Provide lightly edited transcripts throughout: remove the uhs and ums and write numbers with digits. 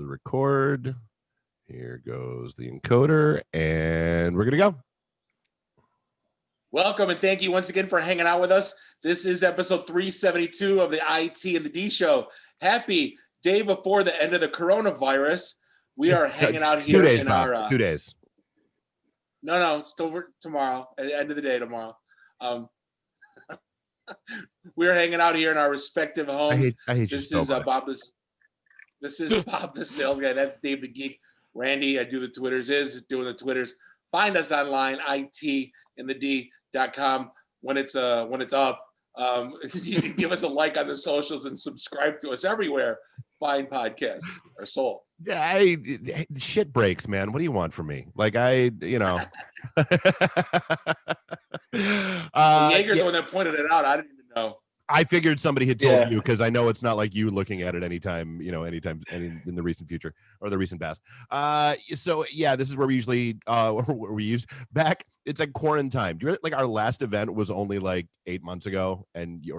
the record. Here goes the encoder, and we're going to go. Welcome, and thank you once again for hanging out with us. This is episode 372 of the IT and the D Show. Happy day before the end of the coronavirus. We are hanging out here 2 days, in Bob. our 2 days. No, it's still tomorrow. At the end of the day tomorrow. We're hanging out here in our respective homes. I hate this you is so much. Bob. This is Bob, the sales guy. That's Dave the Geek. Randy, I do the Twitters. Is doing the Twitters. Find us online, itandthed.com. When it's up, you can give us a like on the socials and subscribe to us everywhere. Fine podcasts are sold. Shit breaks, man. What do you want from me? Like Jaeger's the one that pointed it out. I didn't even know. I figured somebody had told you because I know it's not like you looking at it anytime in the recent future or the recent past. So yeah, this is where we usually back. It's like quarantine. Do you like our last event was only like 8 months ago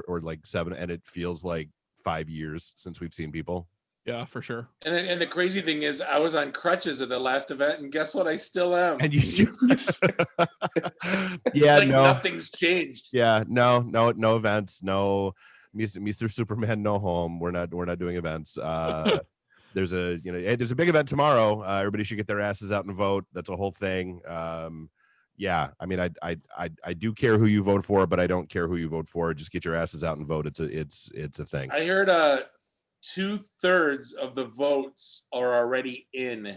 or like 7, and it feels like 5 years since we've seen people. Yeah, for sure. And the crazy thing is, I was on crutches at the last event, and guess what? I still am. And you, yeah, like no, nothing's changed. Yeah, no events, no Mr. Superman, no home. We're not doing events. There's a big event tomorrow. Everybody should get their asses out and vote. That's a whole thing. Yeah, I mean, I do care who you vote for, but I don't care who you vote for. Just get your asses out and vote. It's a thing. I heard 2/3 of the votes are already in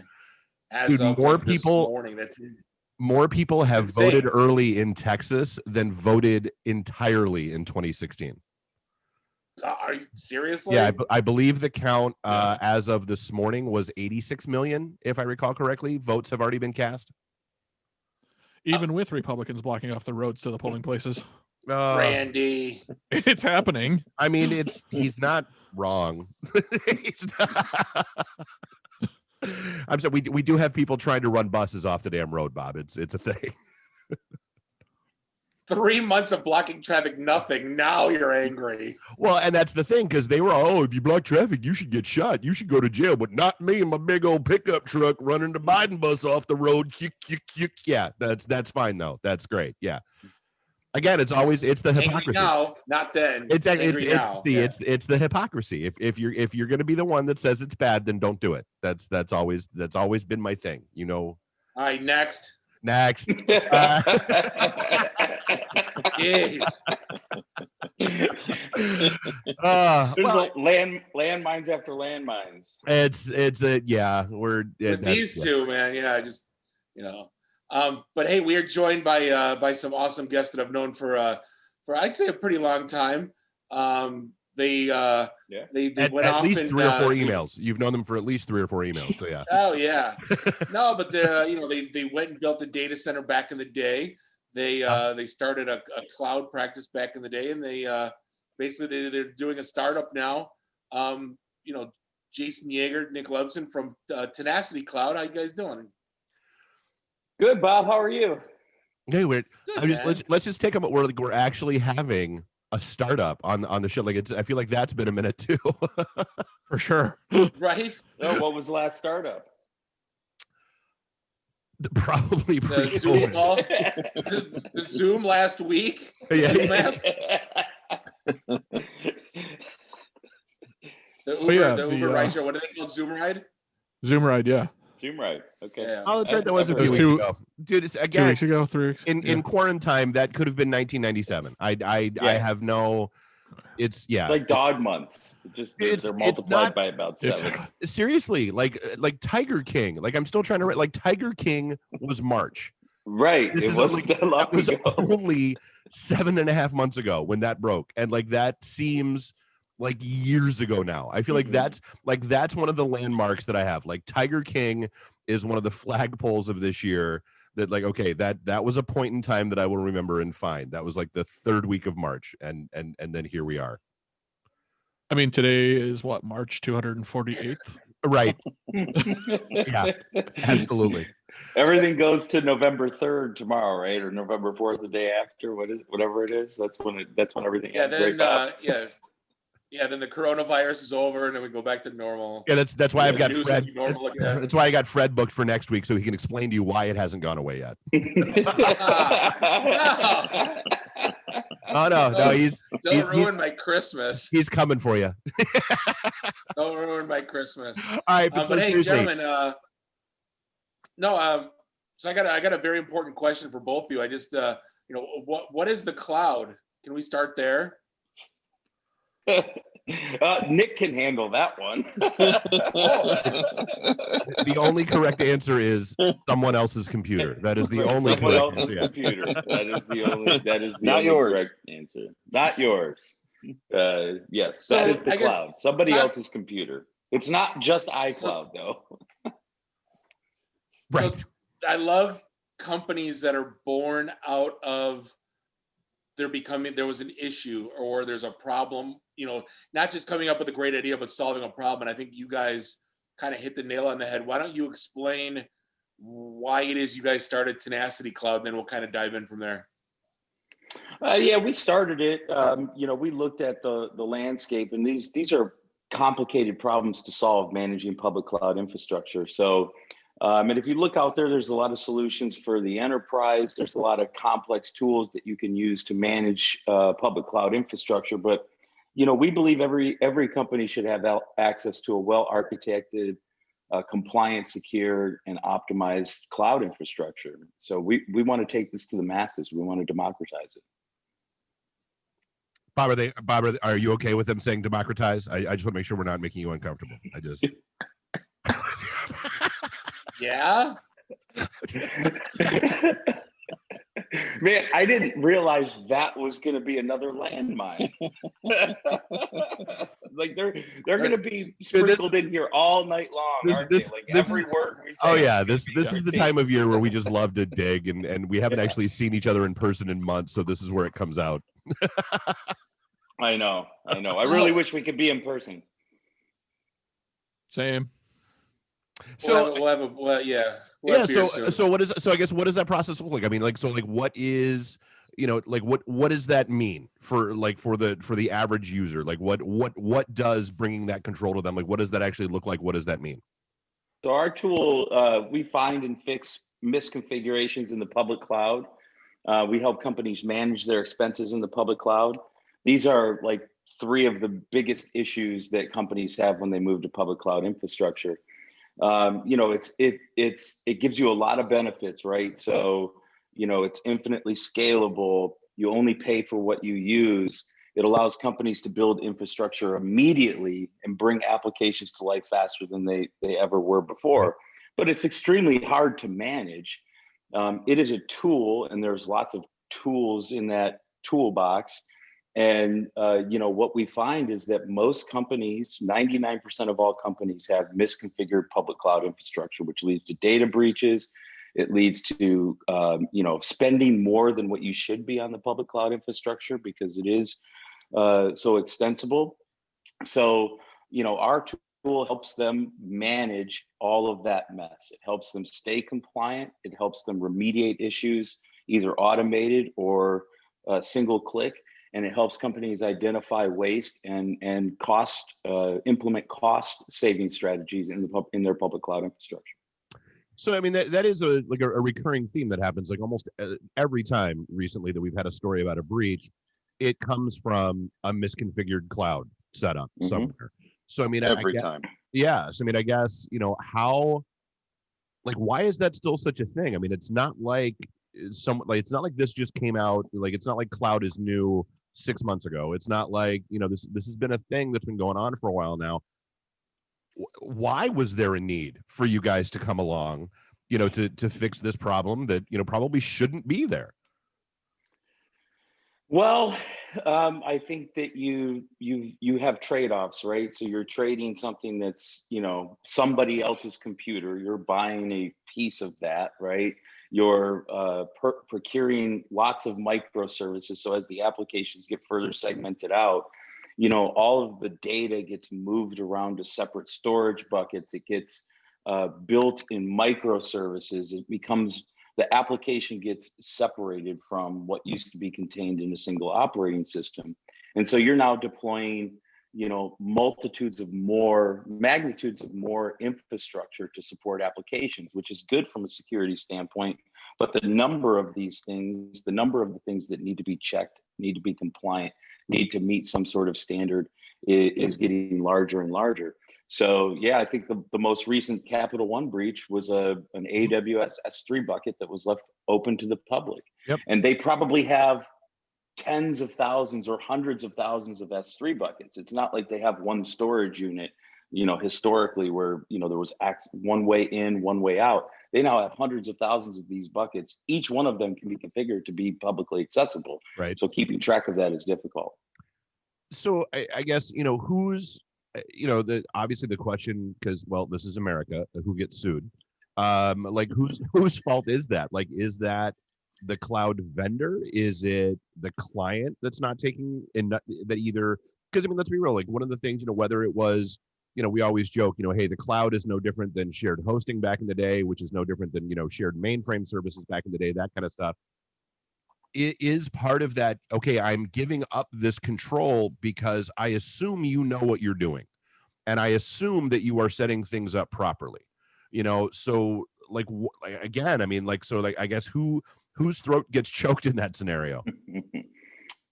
as of this morning. That's more people have voted early in Texas than voted entirely in 2016. Are you seriously? Yeah, I believe the count as of this morning was 86 million, if I recall correctly. Votes have already been cast. Even with Republicans blocking off the roads to the polling places. Randy. It's happening. I mean, he's not wrong. He's not. I'm sorry, we do have people trying to run buses off the damn road, Bob. It's a thing. 3 months of blocking traffic, nothing. Now you're angry. Well, and that's the thing, because they were, if you block traffic, you should get shot. You should go to jail, but not me and my big old pickup truck running the Biden bus off the road. Yeah, that's fine though. That's great. Yeah. Again, it's the hypocrisy. Now, not then. It's the hypocrisy. If you're going to be the one that says it's bad, then don't do it. That's always been my thing. All right, next. Jeez. There's landmines after landmines. These two, man. Yeah, but hey, we are joined by some awesome guests that I've known for I'd say a pretty long time. They went at off least 3 or 4 emails. You've known them for at least 3 or 4 emails. So yeah. Oh yeah. No, but they went and built a data center back in the day. They started a cloud practice back in the day, and they're doing a startup now. Jason Yeager, Nick Lebson from Tenacity Cloud. How you guys doing? Good, Bob. How are you? Okay, let's just take a moment. We're actually having a startup on the show. Like I feel like that's been a minute too. For sure. Right? Oh, what was the last startup? Probably the Zoom call. The Zoom last week. Yeah. Zoom app. The Uber ride show. What do they call Zoom ride? Zoom ride, yeah. Zoom ride. Okay. Yeah. Oh, that's right. That was a few weeks ago. Dude, it's, again, 2 weeks ago, 3 weeks. In quarantine, that could have been 1997. I have no. It's like dog months. They're multiplied by about 7. Seriously, like Tiger King. Like I'm still trying to write. Like Tiger King was March. Right. It wasn't that long ago. It was only 7.5 months ago when that broke, and like that seems like years ago now. I feel like that's one of the landmarks that I have. Like Tiger King is one of the flagpoles of this year. That like, okay, that was a point in time that I will remember and find. That was like the 3rd week of March, and then here we are. I mean, today is what, March 248th? Right. Yeah, absolutely. Everything goes to November 3rd tomorrow, right? Or November 4th, the day after. Whatever it is. That's when everything ends. Then, right, yeah. Yeah, then the coronavirus is over, and then we go back to normal. Yeah, that's why I've got News Fred. will be normal again. That's why I got Fred booked for next week, so he can explain to you why it hasn't gone away yet. No, he's ruin my Christmas. He's coming for you. Don't ruin my Christmas. All right, but hey, seriously, gentlemen. So I got a very important question for both of you. I just, what is the cloud? Can we start there? Nick can handle that one. The only correct answer is someone else's computer. That is the only someone correct else's answer. computer. That is the only. That is the Not only yours. correct answer. Not yours. Yes, So, that is the I guess cloud. Somebody not- else's computer. It's not just iCloud though. Right. So I love companies that are born out of there was an issue or there's a problem, not just coming up with a great idea, but solving a problem. And I think you guys kind of hit the nail on the head. Why don't you explain why it is you guys started Tenacity Cloud, and then we'll kind of dive in from there. Yeah, we started it. We looked at the landscape, and these are complicated problems to solve, managing public cloud infrastructure. So, and if you look out there, there's a lot of solutions for the enterprise. There's a lot of complex tools that you can use to manage public cloud infrastructure. But, we believe every company should have access to a well-architected, compliant, secured, and optimized cloud infrastructure. So we want to take this to the masses. We want to democratize it. Bob, are you okay with them saying democratize? I just want to make sure we're not making you uncomfortable. I just. Yeah. Man, I didn't realize that was going to be another landmine. Like they're going to be sprinkled in here all night long, aren't they? Like every word we say. Oh yeah, this is the time of year where we just love to dig, and we haven't actually seen each other in person in months, so this is where it comes out. I know. I really wish we could be in person. Same. So we'll have so I guess what does that process look like? I mean, what is, what does that mean for the average user? Like what does bringing that control to them, like what does that actually look like? What does that mean? So our tool, we find and fix misconfigurations in the public cloud. We help companies manage their expenses in the public cloud. These are like three of the biggest issues that companies have when they move to public cloud infrastructure. It gives you a lot of benefits, right? So, it's infinitely scalable. You only pay for what you use. It allows companies to build infrastructure immediately and bring applications to life faster than they ever were before. But it's extremely hard to manage. It is a tool, and there's lots of tools in that toolbox. And, what we find is that most companies, 99% of all companies, have misconfigured public cloud infrastructure, which leads to data breaches. It leads to, spending more than what you should be on the public cloud infrastructure because it is so extensible. So, our tool helps them manage all of that mess. It helps them stay compliant. It helps them remediate issues, either automated or single click. And it helps companies identify waste and implement cost saving strategies in their public cloud infrastructure. So, I mean, that is a recurring theme that happens like almost every time recently that we've had a story about a breach. It comes from a misconfigured cloud setup somewhere. So, I mean, every time. Yes. I mean, I guess, why is that still such a thing? I mean, it's not like it's not like this just came out. Like, it's not like cloud is new 6 months ago. It's not like, this has been a thing that's been going on for a while now. Why was there a need for you guys to come along, to fix this problem that, probably shouldn't be there? Well, I think that you have trade-offs, right? So you're trading something that's, somebody else's computer. You're buying a piece of that, right? You're procuring lots of microservices. So as the applications get further segmented out, all of the data gets moved around to separate storage buckets. It gets built in microservices. The application gets separated from what used to be contained in a single operating system. And so you're now deploying, magnitudes of more infrastructure to support applications, which is good from a security standpoint. But the number of the things that need to be checked, need to be compliant, need to meet some sort of standard is getting larger and larger. So yeah, I think the most recent Capital One breach was an AWS S3 bucket that was left open to the public. Yep. And they probably have tens of thousands or hundreds of thousands of S3 buckets. It's not like they have one storage unit, historically where, there was one way in, one way out. They now have hundreds of thousands of these buckets. Each one of them can be configured to be publicly accessible. Right. So keeping track of that is difficult. So I guess, who's, obviously the question, because, well, this is America, who gets sued? Like whose fault is that? Like, is that the cloud vendor? Is it the client that's not taking in that either? Because let's be real, like one of the things, whether it was, we always joke, hey, the cloud is no different than shared hosting back in the day, which is no different than, shared mainframe services back in the day, that kind of stuff. It is part of that, okay, I'm giving up this control because I assume you know what you're doing. And I assume that you are setting things up properly, so like, again, I guess whose throat gets choked in that scenario?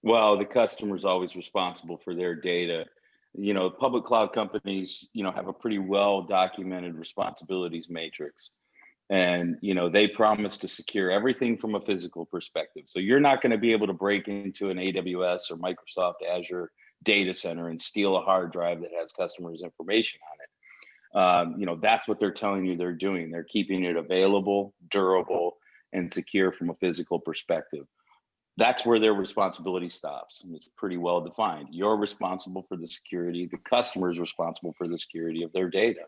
Well, the customer is always responsible for their data. Public cloud companies, have a pretty well documented responsibilities matrix. And, they promise to secure everything from a physical perspective. So you're not going to be able to break into an AWS or Microsoft Azure data center and steal a hard drive that has customers' information on it. That's what they're telling you they're doing. They're keeping it available, durable, and secure from a physical perspective. That's where their responsibility stops. And it's pretty well defined. You're responsible for the security. The customer is responsible for the security of their data.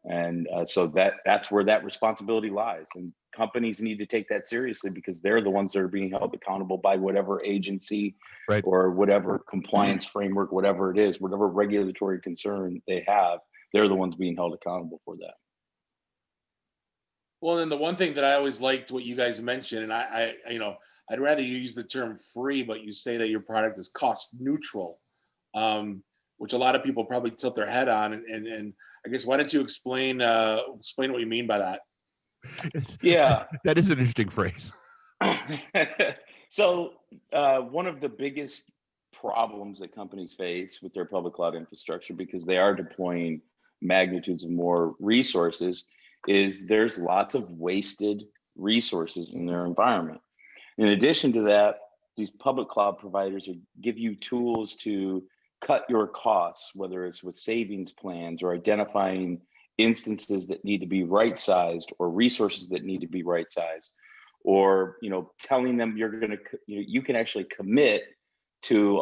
And so that's where that responsibility lies. And companies need to take that seriously because they're the ones that are being held accountable by whatever agency, right, or whatever compliance framework, whatever it is, whatever regulatory concern they have, they're the ones being held accountable for that. Well, then the one thing that I always liked what you guys mentioned, and I'd rather you use the term free, but you say that your product is cost neutral, which a lot of people probably tilt their head on. And I guess, why don't you explain what you mean by that? Yeah. That is an interesting phrase. So one of the biggest problems that companies face with their public cloud infrastructure, because they are deploying magnitudes of more resources, is there's lots of wasted resources in their environment. In addition to that, these public cloud providers give you tools to cut your costs, whether it's with savings plans or identifying instances that need to be right-sized or resources that need to be right-sized, or telling them you can actually commit to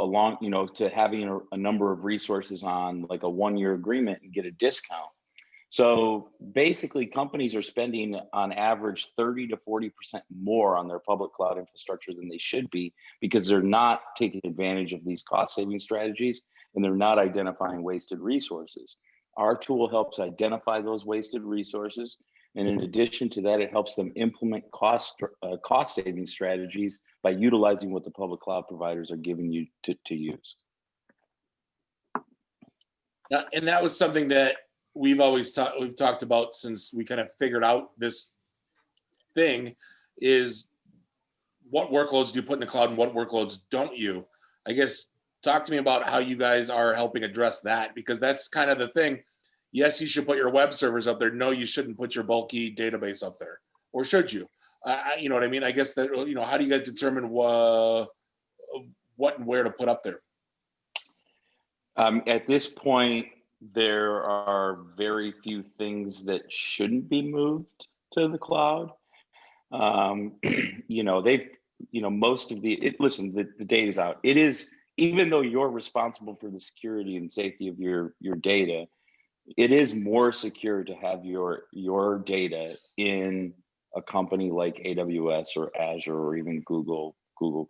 to having a number of resources on like a 1-year agreement and get a discount. So basically, companies are spending on average 30 to 40% more on their public cloud infrastructure than they should be, because they're not taking advantage of these cost-saving strategies and they're not identifying wasted resources. Our tool helps identify those wasted resources, and in addition to that, it helps them implement cost-saving strategies by utilizing what the public cloud providers are giving you to use. Now, and that was something that we've talked about since we kind of figured out this thing, is what workloads do you put in the cloud and what workloads don't you? I guess, talk to me about how you guys are helping address that, because that's kind of the thing. Yes, you should put your web servers up there. No, you shouldn't put your bulky database up there. Or should you? You know what I mean? I guess that, how do you guys determine what and where to put up there? At this point, there are very few things that shouldn't be moved to the cloud. Most of the data's out. It is, even though you're responsible for the security and safety of your data, it is more secure to have your data in a company like AWS or Azure or even Google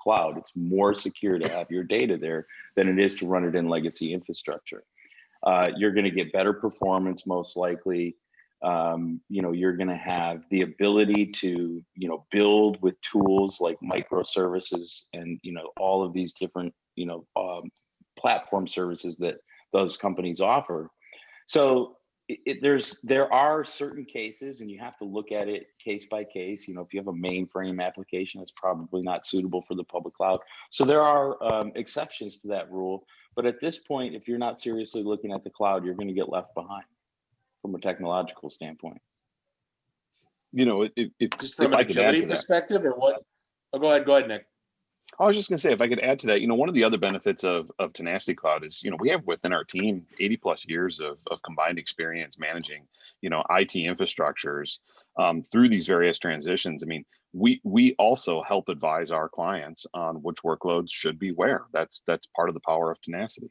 Cloud. It's more secure to have your data there than it is to run it in legacy infrastructure. You're going to get better performance, most likely. You're going to have the ability to, build with tools like microservices and, all of these different, platform services that those companies offer. So there are certain cases, and you have to look at it case by case. If you have a mainframe application, it's probably not suitable for the public cloud. So there are exceptions to that rule. But at this point, if you're not seriously looking at the cloud, you're going to get left behind from a technological standpoint. If just from an agility perspective, or what? Oh, go ahead, Nick. I was just going to say, if I could add to that, one of the other benefits of Tenacity Cloud is, we have within our team 80 plus years of combined experience managing, IT infrastructures through these various transitions. I mean, we also help advise our clients on which workloads should be where. That's part of the power of Tenacity.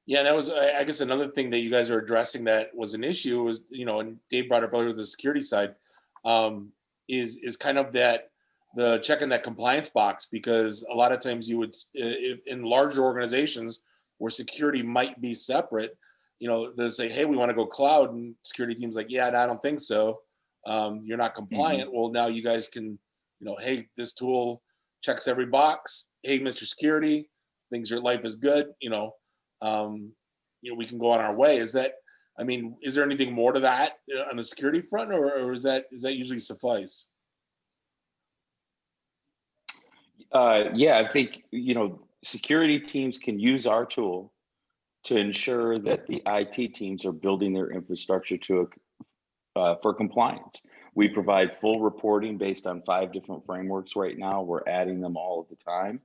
Yeah, that was, I guess, another thing that you guys are addressing that was an issue was, and Dave brought up earlier, the security side, is kind of the checking that compliance box, because a lot of times you would, in larger organizations where security might be separate, they'll say, hey, we want to go cloud, and security team's like, yeah, I don't think so. You're not compliant. Well, now you guys can, hey, this tool checks every box. Hey, Mr. Security, thinks your life is good. We can go on our way. Is there anything more to that on the security front, or is that usually suffice? Yeah, I think, security teams can use our tool to ensure that the IT teams are building their infrastructure for compliance. We provide full reporting based on 5 different frameworks right now. We're adding them all of the time.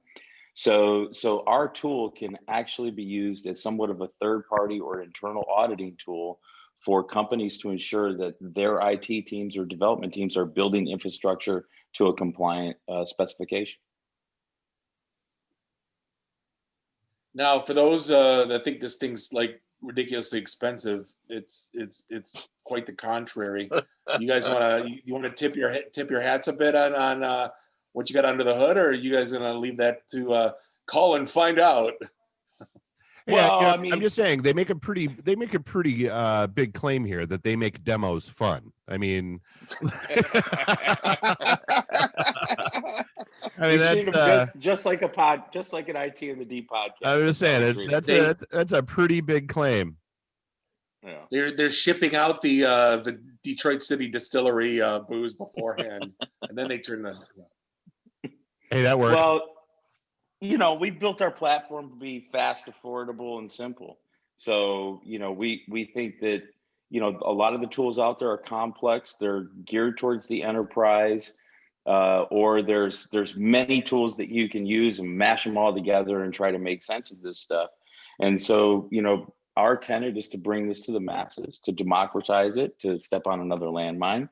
So our tool can actually be used as somewhat of a third party or internal auditing tool for companies to ensure that their IT teams or development teams are building infrastructure to a compliant specification. Now, for those that think this thing's like ridiculously expensive, it's quite the contrary. You guys want to tip your hats a bit on what you got under the hood, or are you guys gonna leave that to call and find out? Well, I'm just saying they make a pretty big claim here that they make demos fun. I mean, that's just like an IT in the D podcast. I was just saying that's a pretty big claim. Yeah. They're shipping out the Detroit City Distillery booze beforehand, and then they turn the. Hey, that works. Well, we built our platform to be fast, affordable, and simple. So, we think that, a lot of the tools out there are complex. They're geared towards the enterprise, or there's many tools that you can use and mash them all together and try to make sense of this stuff. And so, our tenet is to bring this to the masses, to democratize it, to step on another landmine.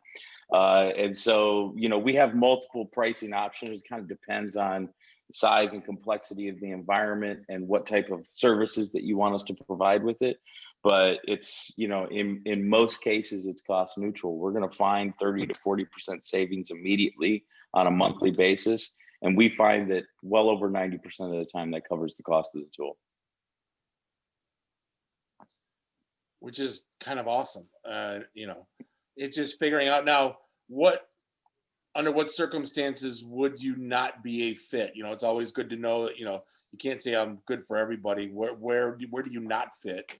And so, we have multiple pricing options. It kind of depends on size and complexity of the environment and what type of services that you want us to provide with it. But it's, in most cases, it's cost neutral. We're going to find 30 to 40% savings immediately on a monthly basis. And we find that well over 90% of the time that covers the cost of the tool. Which is kind of awesome. It's just figuring out now under what circumstances would you not be a fit? It's always good to know that, you can't say I'm good for everybody. Where do you not fit?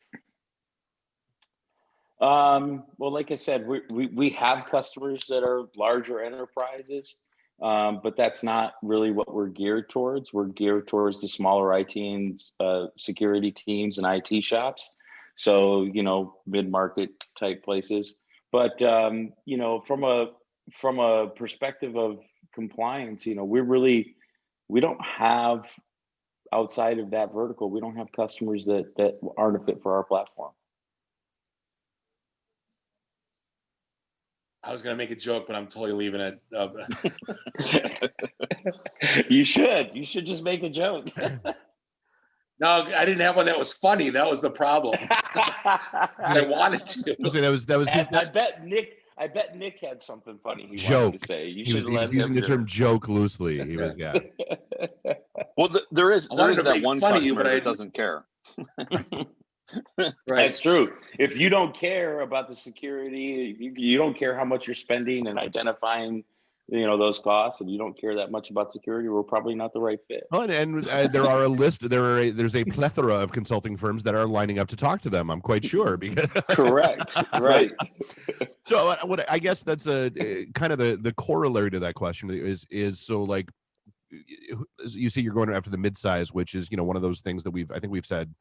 Well, like I said, we have customers that are larger enterprises, but that's not really what we're geared towards. We're geared towards the smaller IT and security teams and IT shops. So, mid-market type places. But, from a perspective of compliance, we don't have, outside of that vertical, we don't have customers that aren't a fit for our platform. I was going to make a joke, but I'm totally leaving it. You should just make a joke. No, I didn't have one that was funny. That was the problem. I wanted to. That was his. I bet Nick had something funny he joke. wanted to say. He was using the term joke loosely. He was, yeah. Well, there is that one funny, customer that doesn't care. Right. That's true. If you don't care about the security, you don't care how much you're spending and identifying those costs, and you don't care that much about security, we're probably not the right fit. Oh, and there are a list. There's a plethora of consulting firms that are lining up to talk to them. I'm quite sure. Because Correct. Right. So what I guess that's a kind of the corollary to that question is so like you see you're going after the midsize, which is one of those things that I think we've said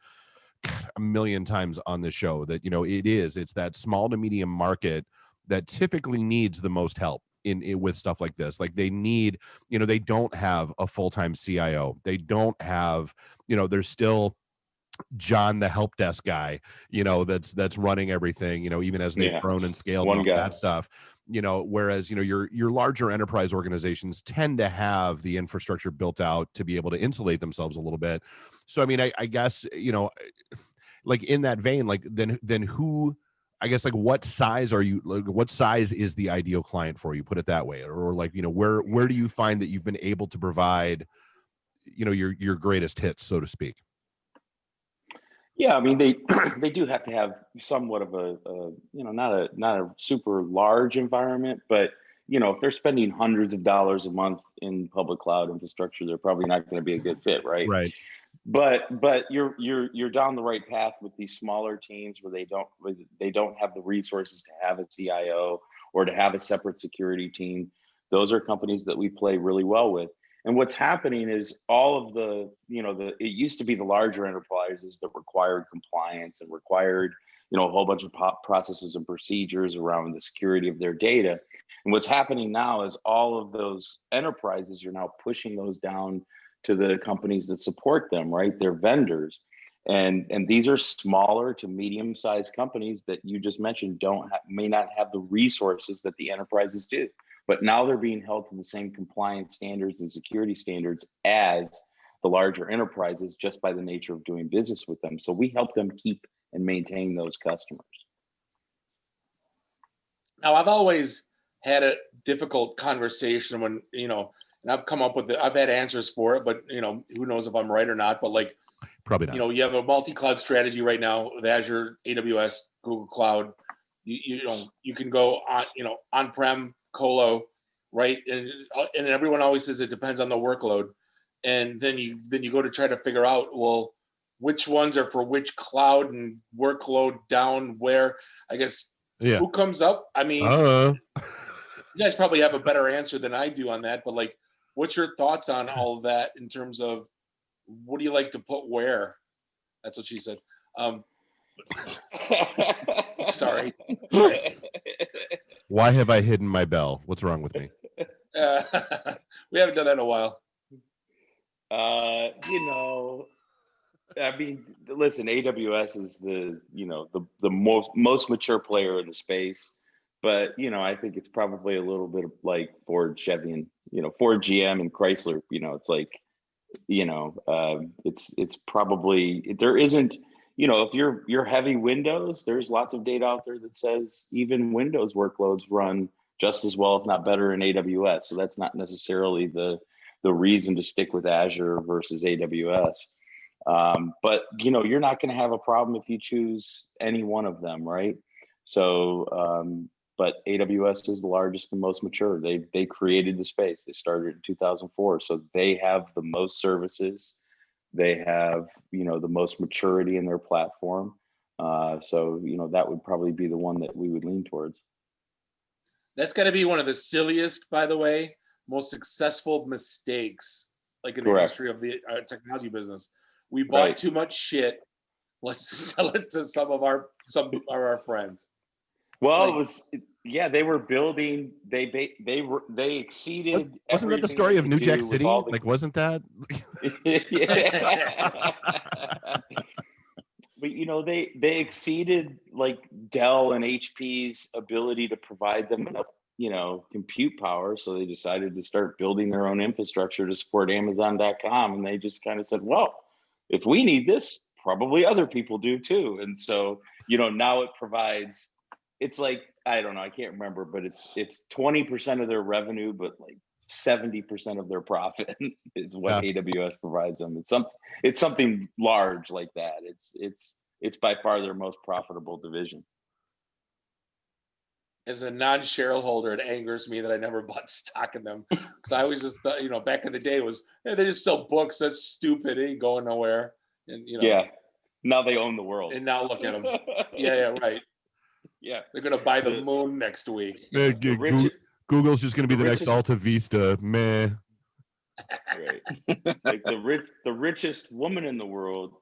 a million times on this show that it's that small to medium market that typically needs the most help in with stuff like this. Like they need, they don't have a full-time CIO. They don't have, there's still John, the help desk guy, that's running everything, even as they've grown and scaled and all that stuff, whereas, your larger enterprise organizations tend to have the infrastructure built out to be able to insulate themselves a little bit. So, I mean, I guess, like in that vein, like then who, I guess, like what size are you, like what size is the ideal client for you, put it that way, or like, where do you find that you've been able to provide, your greatest hits, so to speak? Yeah, I mean, they do have to have somewhat of a not a super large environment, but if they're spending hundreds of dollars a month in public cloud infrastructure, they're probably not going to be a good fit, right? Right. But you're down the right path with these smaller teams where they don't have the resources to have a CIO or to have a separate security team. Those are companies that we play really well with. And what's happening is all of it used to be the larger enterprises that required compliance and required, a whole bunch of processes and procedures around the security of their data. And what's happening now is all of those enterprises are now pushing those down to the companies that support them, right? They're vendors. And these are smaller to medium-sized companies that you just mentioned may not have the resources that the enterprises do. But now they're being held to the same compliance standards and security standards as the larger enterprises just by the nature of doing business with them. So we help them keep and maintain those customers. Now, I've always had a difficult conversation when, and I've come up with I've had answers for it, but, who knows if I'm right or not, but like, probably not. You have a multi-cloud strategy right now with Azure, AWS, Google Cloud. You can go on, on-prem, colo, right? And everyone always says it depends on the workload. And then you go to try to figure out, well, which ones are for which cloud and workload down where, I guess, who comes up? I mean, you guys probably have a better answer than I do on that, but like, what's your thoughts on all of that in terms of what do you like to put where? That's what she said. Sorry. Why have I hidden my bell? What's wrong with me? We haven't done that in a while. I mean, listen, AWS is the most mature player in the space, but I think it's probably a little bit of like Ford, Chevy, and Ford, GM, and Chrysler. It's like, it's probably, there isn't, if you're heavy Windows, there's lots of data out there that says even Windows workloads run just as well, if not better, in AWS. So that's not necessarily the reason to stick with Azure versus AWS. But you're not going to have a problem if you choose any one of them, right? So, but AWS is the largest and most mature. They created the space. They started in 2004, so they have the most services. They have the most maturity in their platform. So that would probably be the one that we would lean towards. That's got to be one of the silliest, by the way, most successful mistakes, like in the history of the technology business. We bought too much shit. Let's sell it to some of our friends. Well, they were building. They exceeded. Wasn't that the story of New Jack City? Like, wasn't that? But they exceeded like Dell and HP's ability to provide them enough compute power, so they decided to start building their own infrastructure to support Amazon.com, and they just kind of said, well, if we need this, probably other people do too. And so now it provides, it's like, I don't know, I can't remember, but it's 20% of their revenue, but like 70% of their profit is what AWS provides them. It's something large like that. It's by far their most profitable division. as a non-shareholder, it angers me that I never bought stock in them, because I always just thought, back in the day was, hey, they just sell books. That's stupid. It ain't going nowhere. And Yeah. Now they own the world. And now look at them. Yeah, right. Yeah. They're gonna buy the moon next week. Google's just gonna be the next Alta Vista. Meh. Right. Like the richest woman in the world,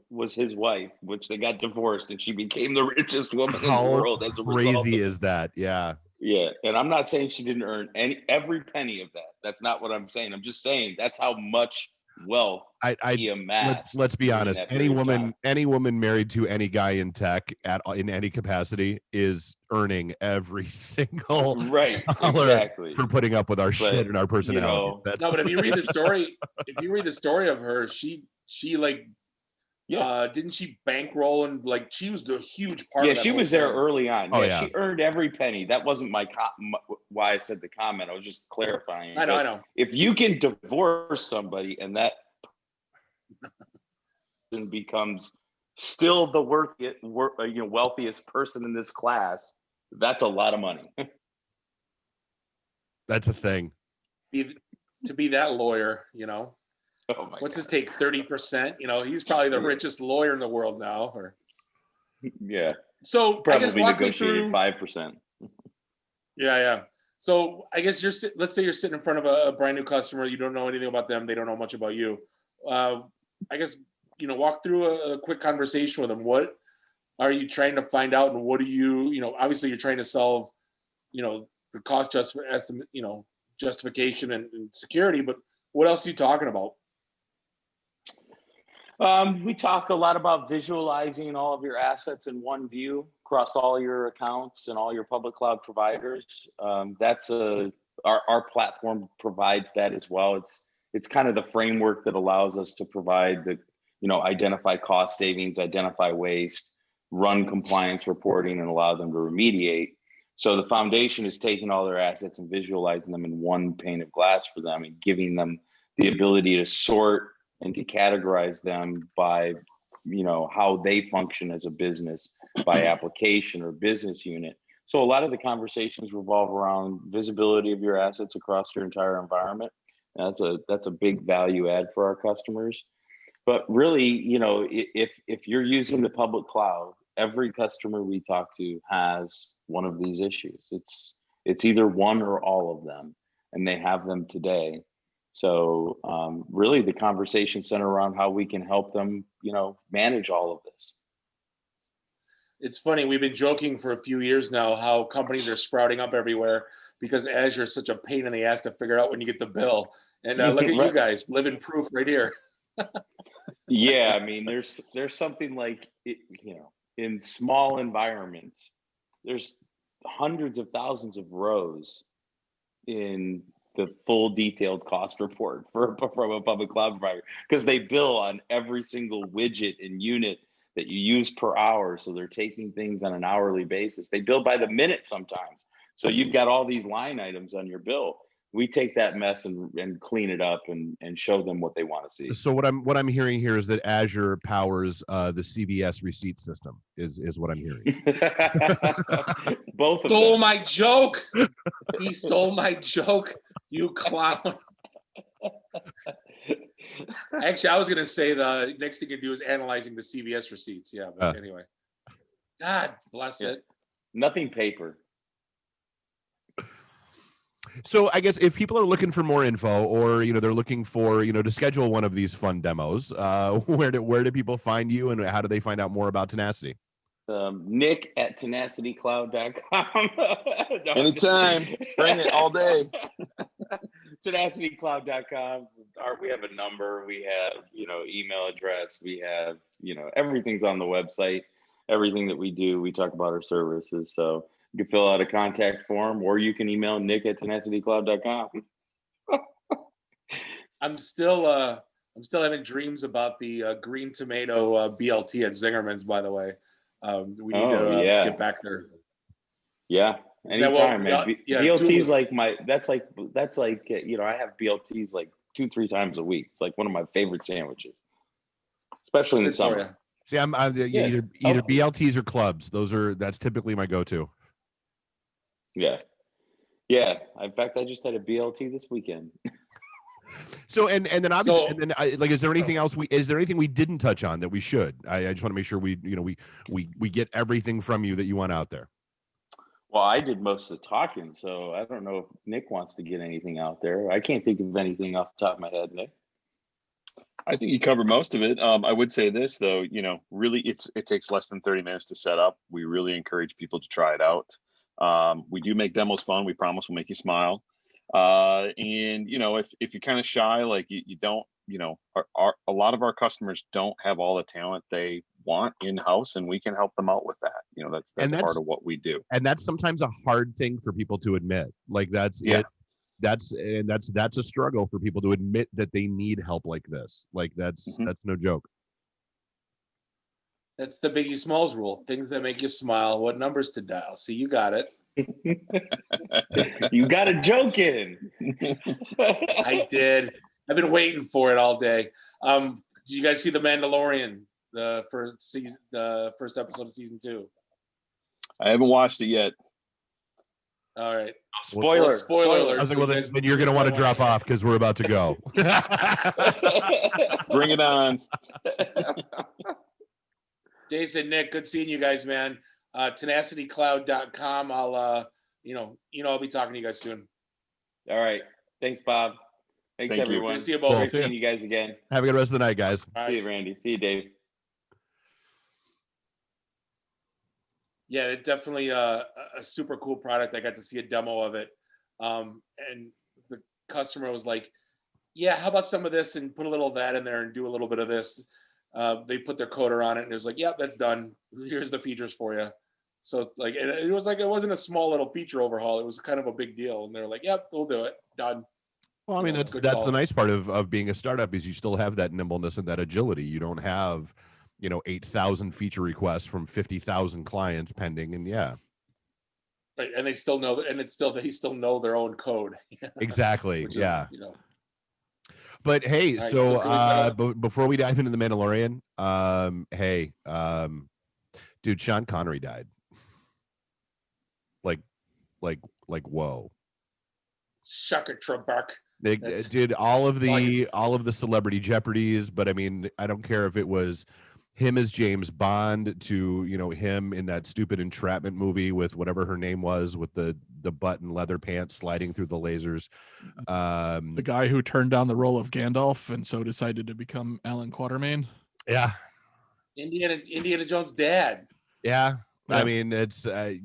was his wife, which they got divorced, and she became the richest woman in the world as a result. How crazy is that? Yeah. Yeah, and I'm not saying she didn't earn every penny of that. That's not what I'm saying. I'm just saying that's how much wealth he amassed. Let's be honest. Any woman married to any guy in tech in any capacity is earning every single dollar for putting up with our shit and our personality. No, but if you read the story of her, she like, didn't she bankroll and like she was a huge part of that. She was there early on. Oh, yeah. She earned every penny. That wasn't why I said the comment. I was just clarifying. I know. If you can divorce somebody and that person becomes still the wealthiest person in this class, that's a lot of money. That's a thing. To be that lawyer, Oh my what's God. his take? 30%. He's probably the richest lawyer in the world now. Yeah. So probably I guess walk negotiated me through 5%. Yeah. So I guess let's say you're sitting in front of a brand new customer. You don't know anything about them. They don't know much about you. I guess, walk through a quick conversation with them. What are you trying to find out? And what do you, obviously you're trying to solve, the cost estimate, justification and security, but what else are you talking about? We talk a lot about visualizing all of your assets in one view across all your accounts and all your public cloud providers. Our platform provides that as well. It's kind of the framework that allows us to provide identify cost savings, identify waste, run compliance reporting, and allow them to remediate. So the foundation is taking all their assets and visualizing them in one pane of glass for them and giving them the ability to sort and to categorize them by, how they function as a business, by application or business unit. So a lot of the conversations revolve around visibility of your assets across your entire environment. That's a big value add for our customers. But really, if you're using the public cloud, every customer we talk to has one of these issues. It's either one or all of them, and they have them today. So really the conversation center around how we can help them, manage all of this. It's funny, we've been joking for a few years now how companies are sprouting up everywhere because Azure is such a pain in the ass to figure out when you get the bill. And look at you guys, living proof right here. Yeah, I mean, there's something like, in small environments, there's hundreds of thousands of rows in the full detailed cost report from a public cloud provider, because they bill on every single widget and unit that you use per hour. So they're taking things on an hourly basis. They bill by the minute sometimes. So you've got all these line items on your bill. We take that mess and clean it up and show them what they want to see. So what I'm hearing here is that Azure powers the CVS receipt system is what I'm hearing. Both of them. Stole my joke. He stole my joke. You clown. Actually, I was gonna say the next thing you do is analyzing the CVS receipts. Yeah, but anyway. God bless it. Nothing paper. So I guess if people are looking for more info, or they're looking for to schedule one of these fun demos, where do people find you, and how do they find out more about Tenacity? Nick at tenacitycloud.com. No, anytime. Bring it all day. tenacitycloud.com. We have a number, we have email address, we have everything's on the website. Everything that we do, we talk about our services. So you can fill out a contact form, or you can email Nick at tenacitycloud.com. I'm still having dreams about the green tomato BLT at Zingerman's, by the way. We need to get back there. Yeah, anytime, man. BLT's that's like I have BLT's like 2-3 times a week. It's like one of my favorite sandwiches, especially in the summer. See, I'm either BLTs or clubs. That's typically my go-to. Yeah. In fact, I just had a BLT this weekend. So and then obviously, So- and then like, is there anything else is there anything we didn't touch on that we should? I just want to make sure we get everything from you that you want out there. Well, I did most of the talking, so I don't know if Nick wants to get anything out there. I can't think of anything off the top of my head, Nick. I think you covered most of it. I would say this though, really it takes less than 30 minutes to set up. We really encourage people to try it out. We do make demos fun. We promise we'll make you smile. And if you're kind of shy, like you don't, a lot of our customers don't have all the talent they want in-house, and we can help them out with that. That's part of what we do. And that's sometimes a hard thing for people to admit. Like that's a struggle for people to admit that they need help like this. Like that's no joke. That's the Biggie Smalls rule. Things that make you smile. What numbers to dial? See, you got it. You got a joke in. I did. I've been waiting for it all day. Did you guys see The Mandalorian, the first episode of season 2? I haven't watched it yet. All right. Spoiler alert. I was like, well, then you're going to want to drop off because we're about to go. Bring it on. Jason, Nick, good seeing you guys, man. TenacityCloud.com. I'll I'll be talking to you guys soon. All right. Thanks, Bob. Thanks, Thank you. everyone. Good to see you both. Great seeing you guys again. Have a good rest of the night, guys. See you, Randy. See you, Dave. Yeah, it's definitely a super cool product. I got to see a demo of it. And the customer was like, yeah, how about some of this and put a little of that in there and do a little bit of this. They put their coder on it and it was like, yep, that's done. Here's the features for you. So like, it was like, it wasn't a small little feature overhaul. It was kind of a big deal. And they're like, yep, we'll do it. Done. Well, I mean, that's the nice part of being a startup is you still have that nimbleness and that agility. You don't have, 8,000 feature requests from 50,000 clients pending. And yeah. Right. And they still know, and they still know their own code. Exactly. Is, yeah. But hey, right, so before we dive into The Mandalorian, dude, Sean Connery died. Like, whoa. Shucker Trebek. They did all of the celebrity Jeopardies, but I mean, I don't care if it was him as James Bond to him in that stupid entrapment movie with whatever her name was with the button leather pants sliding through the lasers. The guy who turned down the role of Gandalf and so decided to become Alan Quatermain. Yeah, Indiana Jones' dad. Yeah. Yeah. I mean, it's I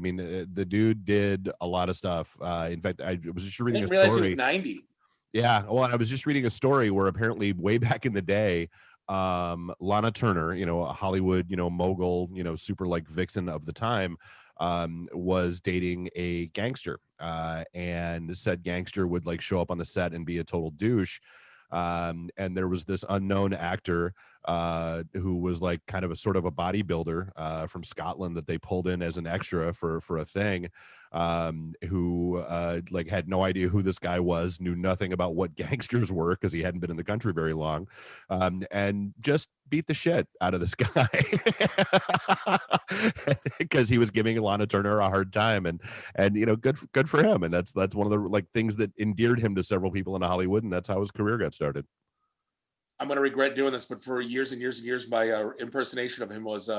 mean, the dude did a lot of stuff. In fact, I was just reading I didn't a realize story. he was 90. Yeah, well, I was just reading a story where apparently way back in the day, Lana Turner, a Hollywood, mogul, super like vixen of the time, was dating a gangster, and said gangster would like show up on the set and be a total douche. And there was this unknown actor who was like kind of a sort of a bodybuilder from Scotland that they pulled in as an extra for a thing, who like had no idea who this guy was, knew nothing about what gangsters were because he hadn't been in the country very long, and just beat the shit out of this guy because he was giving Lana Turner a hard time, and good for him, and that's one of the like things that endeared him to several people in Hollywood, and that's how his career got started. I'm gonna regret doing this, but for years and years and years, my impersonation of him was,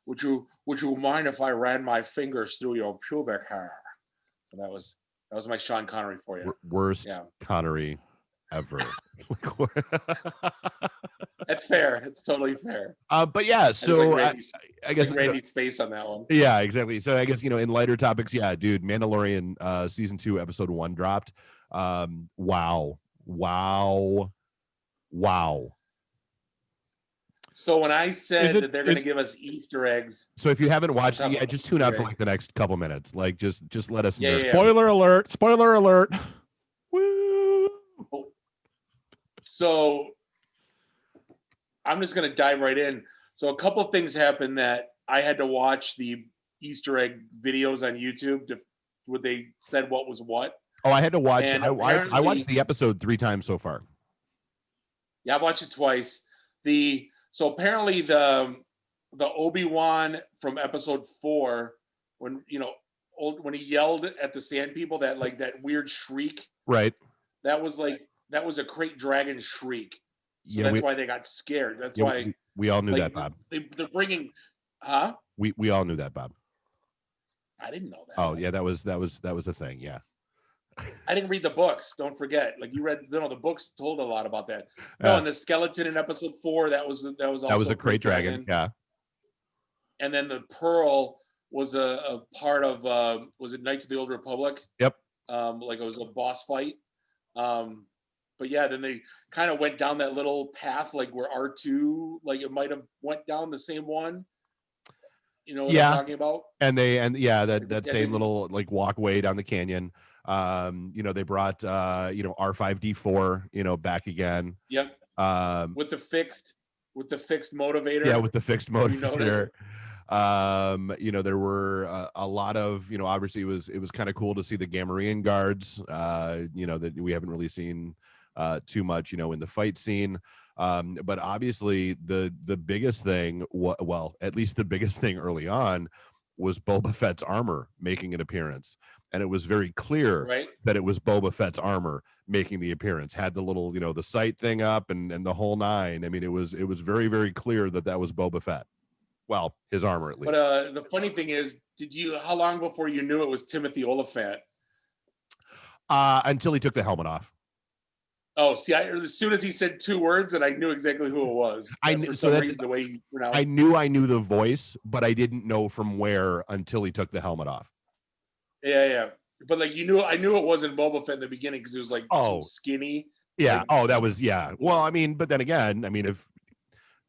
"Would you mind if I ran my fingers through your pubic hair?" So that was my Sean Connery for you. Worst Connery ever. That's fair. It's totally fair. But yeah, so I guess Randy's face on that one. Yeah, exactly. So I guess in lighter topics, yeah, dude, Mandalorian season 2 episode 1 dropped. Wow. So when I said that they're going to give us Easter eggs, so if you haven't watched it, yeah, just tune out for like the next couple minutes. Like just let us know. Spoiler alert! Spoiler alert! Woo! So I'm just going to dive right in. So a couple of things happened that I had to watch the Easter egg videos on YouTube where they said what was what. Oh, I had to watch. And I watched the episode 3 times so far. Yeah, I watched it twice. So apparently the Obi-Wan from episode 4, when when he yelled at the Sand People, that like that weird shriek. Right. That was a Krayt Dragon shriek. So Yeah, that's why they got scared. That's why we all knew like, that, Bob. They're bringing, huh? We all knew that, Bob. I didn't know that. Oh yeah, that was a thing. Yeah. I didn't read the books. Don't forget. Like you read, the books told a lot about that. No, and the skeleton in episode 4, that was also a Krayt Dragon. Yeah. And then the pearl was a part of was it Knights of the Old Republic? Yep. Like it was a boss fight. But yeah, then they kind of went down that little path, like where R2, like it might have went down the same one. You know what I'm talking about? That same little like walkway down the canyon. They brought R5D4, back again. Yep. With the fixed motivator. Yeah, with the fixed motivator. There were a lot of, obviously it was kind of cool to see the Gamorrean guards, that we haven't really seen too much, in the fight scene. But obviously the biggest thing, at least the biggest thing early on, was Boba Fett's armor making an appearance. And it was very clear that it was Boba Fett's armor making the appearance. Had the little, the sight thing up and the whole nine. I mean, it was very, very clear that was Boba Fett. Well, his armor at least. But the funny thing is, how long before you knew it was Timothy Oliphant? Until he took the helmet off. Oh, see, as soon as he said 2 words, and I knew exactly who it was. I knew, so that's the way he pronounced. I knew the voice, but I didn't know from where until he took the helmet off. Yeah. But like I knew it wasn't Boba Fett in the beginning because it was like so skinny. Yeah. Like, that was Well, I mean, but then again, I mean, if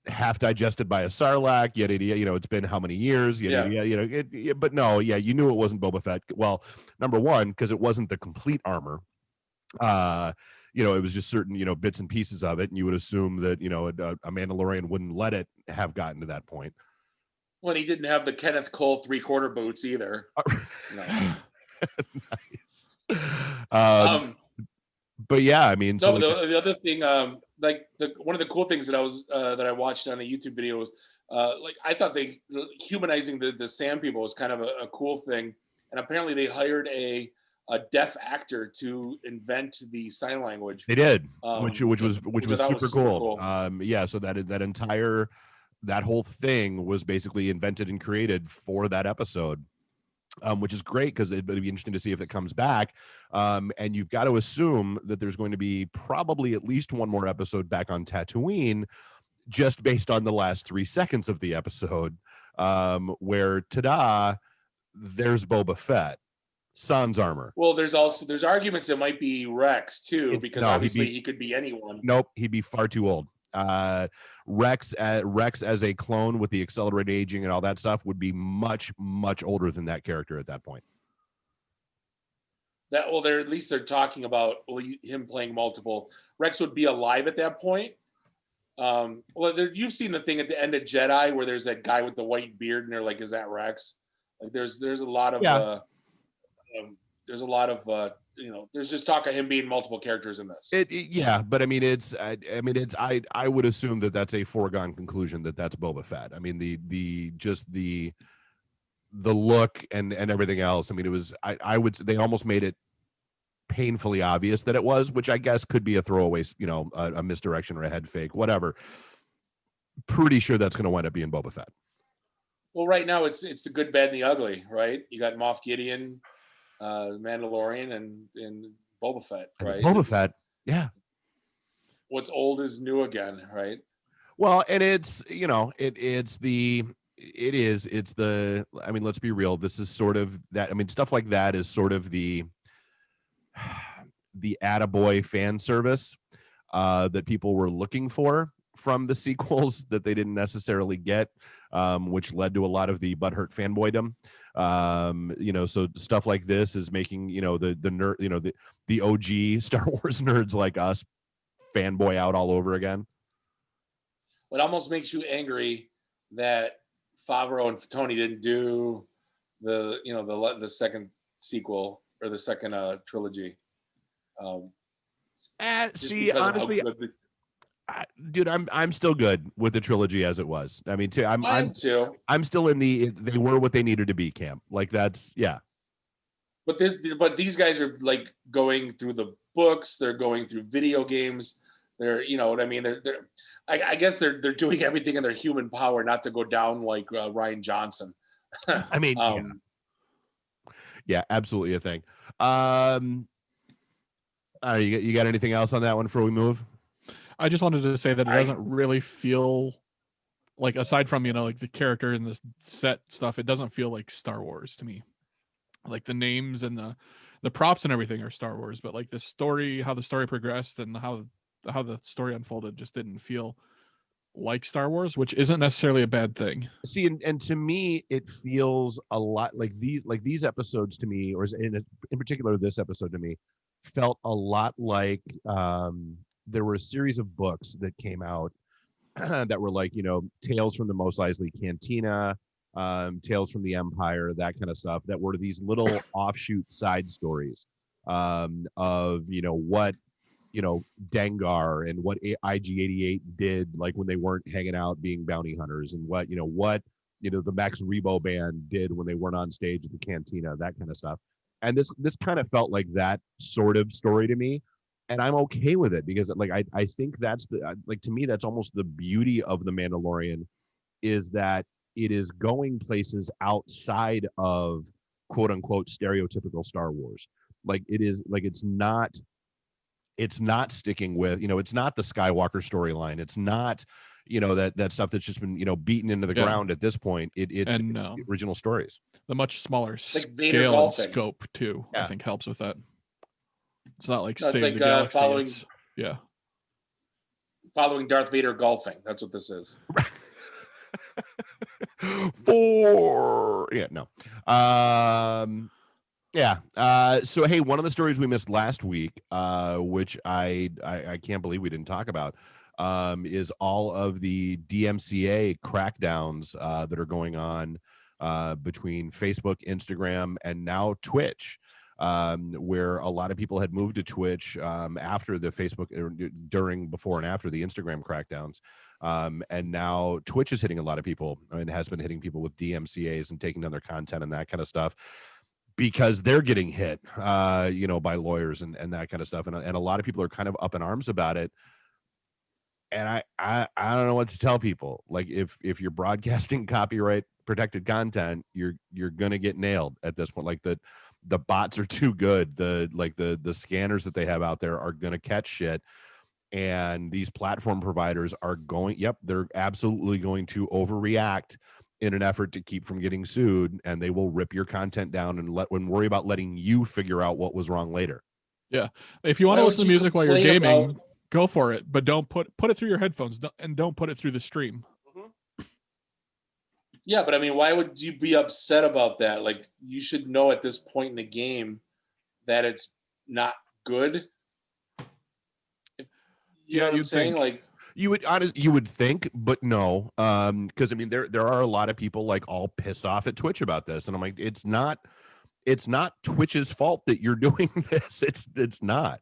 half digested by a Sarlacc, yet it's been how many years? But no, you knew it wasn't Boba Fett. Well, number one, because it wasn't the complete armor. It was just certain, bits and pieces of it, and you would assume that, a Mandalorian wouldn't let it have gotten to that point. Well, he didn't have the Kenneth Cole 3/4 boots either. Nice. But yeah, I mean, the other thing, one of the cool things that I watched on a YouTube video was, I thought humanizing the Sand People was kind of a cool thing, and apparently they hired a deaf actor to invent the sign language. They did, which was super cool. So that whole thing was basically invented and created for that episode. Which is great because it'd be interesting to see if it comes back. And you've got to assume that there's going to be probably at least one more episode back on Tatooine, just based on the last 3 seconds of the episode, where there's Boba Fett, sans armor. Well, there's arguments it might be Rex too, because obviously he could be anyone. Nope, he'd be far too old. Rex as a clone with the accelerated aging and all that stuff would be much, much older than that character at that point. They're talking about him playing multiple. Rex would be alive at that point. You've seen the thing at the end of Jedi where there's that guy with the white beard, and they're like, "Is that Rex?" Like, there's a lot of there's just talk of him being multiple characters in this. But I mean, I would assume that that's a foregone conclusion that that's Boba Fett. I mean, the look and everything else. I mean, it was, I would, they almost made it painfully obvious that it was, which I guess could be a throwaway, a misdirection or a head fake, whatever. Pretty sure that's going to wind up being Boba Fett. Well, right now it's the good, bad, and the ugly, right? You got Moff Gideon, Mandalorian, and Boba Fett, right? Boba Fett, yeah. What's old is new again, right? Well, and it's I mean, let's be real. This is sort of that. I mean, stuff like that is sort of the attaboy fan service that people were looking for from the sequels that they didn't necessarily get, which led to a lot of the butthurt fanboydom. So stuff like this is making, the nerd, the OG Star Wars nerds like us fanboy out all over again. It almost makes you angry that Favreau and Filoni didn't do the second sequel or the second trilogy. See, honestly, dude, I'm still good with the trilogy as it was. I mean, I'm still in they were what they needed to be camp. Like, that's, yeah. But these guys are like going through the books. They're going through video games. They're, you know what I mean. I guess they're doing everything in their human power not to go down like Ryan Johnson. I mean, yeah, absolutely a thing. You got anything else on that one before we move? I just wanted to say that it doesn't really feel like, aside from, you know, like the character and the set stuff, it doesn't feel like Star Wars to me. Like the names and the props and everything are Star Wars, but like the story, how the story progressed and how the story unfolded just didn't feel like Star Wars, which isn't necessarily a bad thing. See, and to me, it feels a lot like these episodes to me, or in particular this episode to me, felt a lot like there were a series of books that came out that were like, you know, Tales from the Mos Eisley Cantina, Tales from the Empire, that kind of stuff, that were these little offshoot side stories of, you know, what, you know, Dengar and what IG-88 did, like when they weren't hanging out being bounty hunters, and what the Max Rebo band did when they weren't on stage at the cantina, that kind of stuff. And this kind of felt like that sort of story to me. And I'm okay with it, because like I think that's to me, that's almost the beauty of The Mandalorian, is that it is going places outside of quote unquote stereotypical Star Wars. Like it is, like it's not sticking with, you know, it's not the Skywalker storyline. It's not, you know, that stuff that's just been, you know, beaten into the ground at this point. It's original stories. The much smaller like scale and scope too, I think helps with that. It's not like Save the Galaxy. Following Darth Vader golfing. That's what this is. So hey, one of the stories we missed last week, which I can't believe we didn't talk about, is all of the DMCA crackdowns that are going on between Facebook, Instagram, and now Twitch, where a lot of people had moved to Twitch after the Facebook, before and after the Instagram crackdowns. And now Twitch is hitting a lot of people, and has been hitting people with DMCAs and taking down their content and that kind of stuff, because they're getting hit, you know, by lawyers and that kind of stuff. And a lot of people are kind of up in arms about it. And I don't know what to tell people. Like if you're broadcasting copyright protected content, you're going to get nailed at this point. Like the bots are too good. The scanners that they have out there are going to catch shit. And these platform providers are they're absolutely going to overreact in an effort to keep from getting sued, and they will rip your content down and worry about letting you figure out what was wrong later. Yeah. If you want to listen to music while you're gaming, go for it, but don't put it through your headphones, and don't put it through the stream. Yeah, but I mean, why would you be upset about that? Like, you should know at this point in the game that it's not good. You know what I'm saying? Like, you would think, but no, because I mean, there are a lot of people like all pissed off at Twitch about this, and I'm like, it's not Twitch's fault that you're doing this. It's not.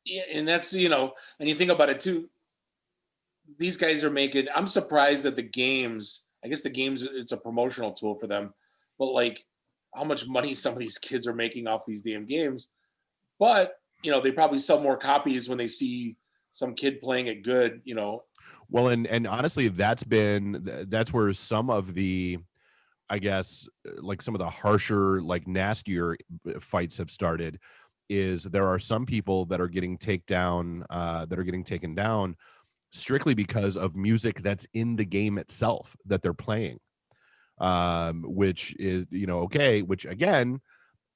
Yeah, and that's, you know, and you think about it too. These guys are making. I'm surprised that the games. I guess the games, it's a promotional tool for them, but like how much money some of these kids are making off these damn games. But you know, they probably sell more copies when they see some kid playing it good, you know. Well, and honestly, that's where some of the, I guess, like some of the harsher, like nastier fights have started. Is there are some people that are getting taken down strictly because of music that's in the game itself that they're playing, which is, you know, okay, which again,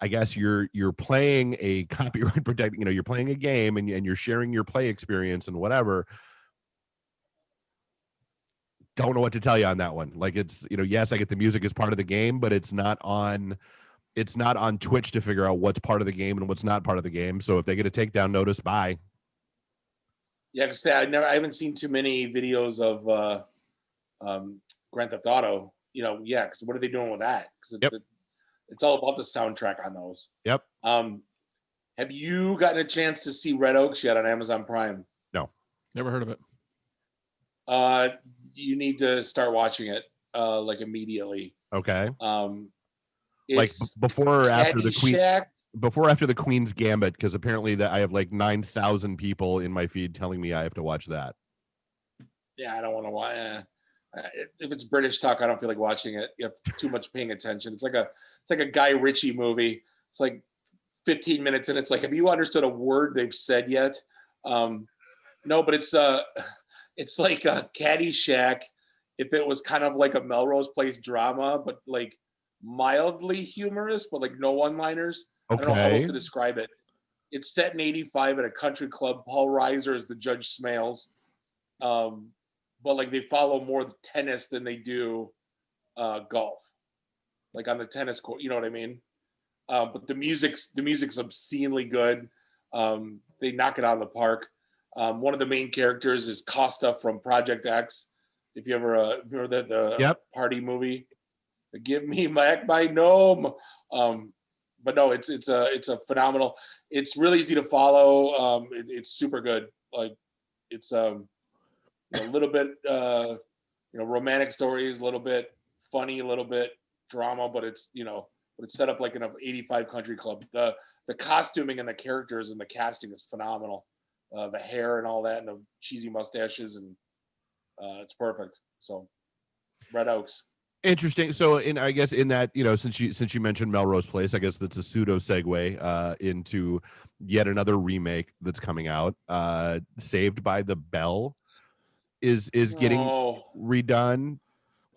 I guess you're playing a copyright protected, you know, you're playing a game and you're sharing your play experience and whatever. Don't know what to tell you on that one. Like, it's, you know, yes, I get the music as part of the game, but it's not on Twitch to figure out what's part of the game and what's not part of the game. So if they get a takedown notice, bye. Yeah, because I haven't seen too many videos of Grand Theft Auto. You know, yeah, because what are they doing with that? Because it's all about the soundtrack on those. Yep. Have you gotten a chance to see Red Oaks yet on Amazon Prime? No. Never heard of it. You need to start watching it. like immediately. Okay. Like It's before or after the Queen? Caddyshack. Before or after the Queen's Gambit? Because apparently that I have like 9,000 people in my feed telling me I have to watch that. Yeah, I don't want to watch. If it's British talk, I don't feel like watching it. You have too much paying attention. It's like a Guy Ritchie movie. It's like 15 minutes and it's like, have you understood a word they've said yet? No, but it's like a Caddyshack if it was kind of like a Melrose Place drama, but like mildly humorous, but like no one-liners. I don't know how else Okay. to describe it. It's set in '85 at a country club. Paul Reiser is the Judge Smales. But like they follow more tennis than they do golf. Like on the tennis court, you know what I mean? But the music's obscenely good. They knock it out of the park. One of the main characters is Costa from Project X. If you ever remember the Yep. party movie, give me back my gnome. But no, it's a phenomenal. It's really easy to follow. It's super good. Like it's a little bit romantic stories, a little bit funny, a little bit drama, but it's set up like in an '85 country club. The costuming and the characters and the casting is phenomenal. The hair and all that, and the cheesy mustaches, and it's perfect. So, Red Oaks. Interesting. So, I guess in that, since you mentioned Melrose Place, I guess that's a pseudo segue into yet another remake that's coming out. Saved by the Bell is getting redone.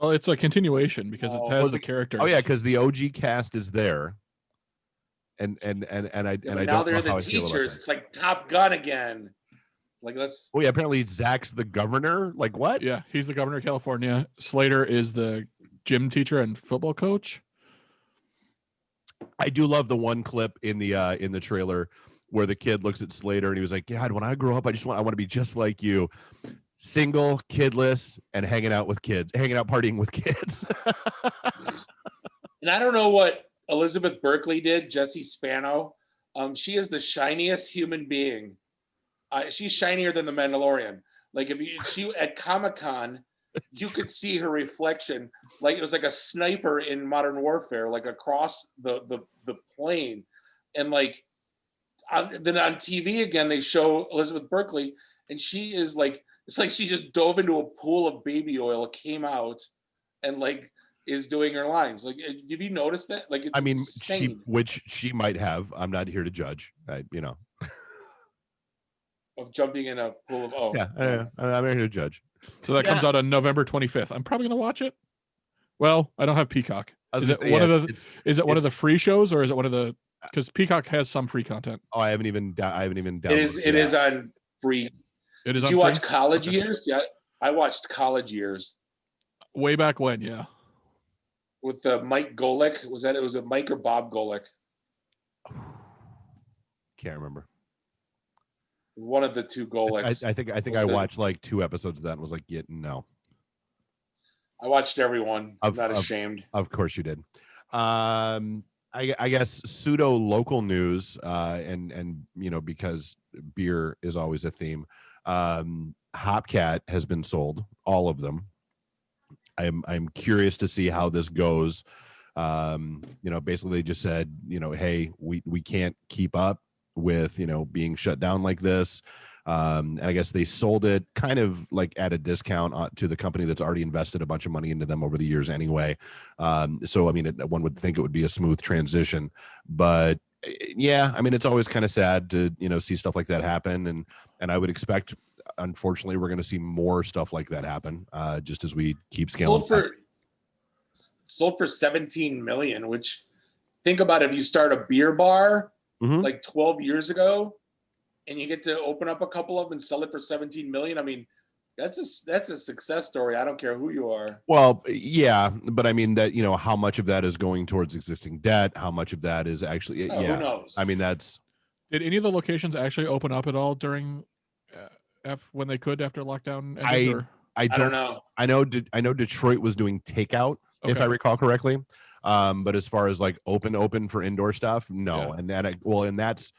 Well, it's a continuation because it has the characters. Oh yeah, because the OG cast is there. And I now don't they're know the how I feel about teachers. that. It's like Top Gun again. Like let's. Oh yeah, apparently Zach's the governor. Like what? Yeah, he's the governor of California. Slater is the gym teacher and football coach. I do love the one clip in the trailer where the kid looks at Slater and he was like, "God, when I grow up, I want to be just like you, single, kidless, and hanging out, partying with kids." And I don't know what Elizabeth Berkley did, Jessie Spano. She is the shiniest human being. She's shinier than the Mandalorian. Like she at Comic-Con, you could see her reflection, like it was like a sniper in Modern Warfare, like across the plane, and like then on TV again they show Elizabeth Berkley, and she is like it's like she just dove into a pool of baby oil, came out, and like is doing her lines. Like, have you noticed that? Like, it's insane. she might have. I'm not here to judge. Of jumping in a pool of I'm here to judge. So that comes out on November 25th. I'm probably gonna watch it. Well, I don't have Peacock. Is it one of the free shows, or is it one of the? Because Peacock has some free content. Oh, I haven't even downloaded. It is on free. It is. Did you watch College Years? Yeah, I watched College Years. Way back when, yeah. With Mike Golick. Was it Mike or Bob Golick? Can't remember. One of the two Golicks. I think I watched like 2 episodes of that and was like, yeah, no. I watched everyone. I'm not ashamed. Of course you did. I guess pseudo local news, and because beer is always a theme. Hopcat has been sold, all of them. I'm curious to see how this goes. Basically they just said, hey, we can't keep up with being shut down like this, and I guess they sold it kind of like at a discount to the company that's already invested a bunch of money into them over the years anyway. So I mean, one would think it would be a smooth transition, but yeah, I mean, it's always kind of sad to see stuff like that happen, and I would expect, unfortunately, we're going to see more stuff like that happen just as we keep scaling. Sold for $17 million, which, think about it, if you start a beer bar like 12 years ago and you get to open up a couple of them and sell it for $17 million, I mean, that's a success story. I don't care who you are. Well, yeah, but I mean that, how much of that is going towards existing debt, how much of that is actually who knows? I mean, did any of the locations actually open up at all during when they could after lockdown ended? I don't know. I know Detroit was doing takeout, if I recall correctly. But as far as like open for indoor stuff, no. Yeah. And that's,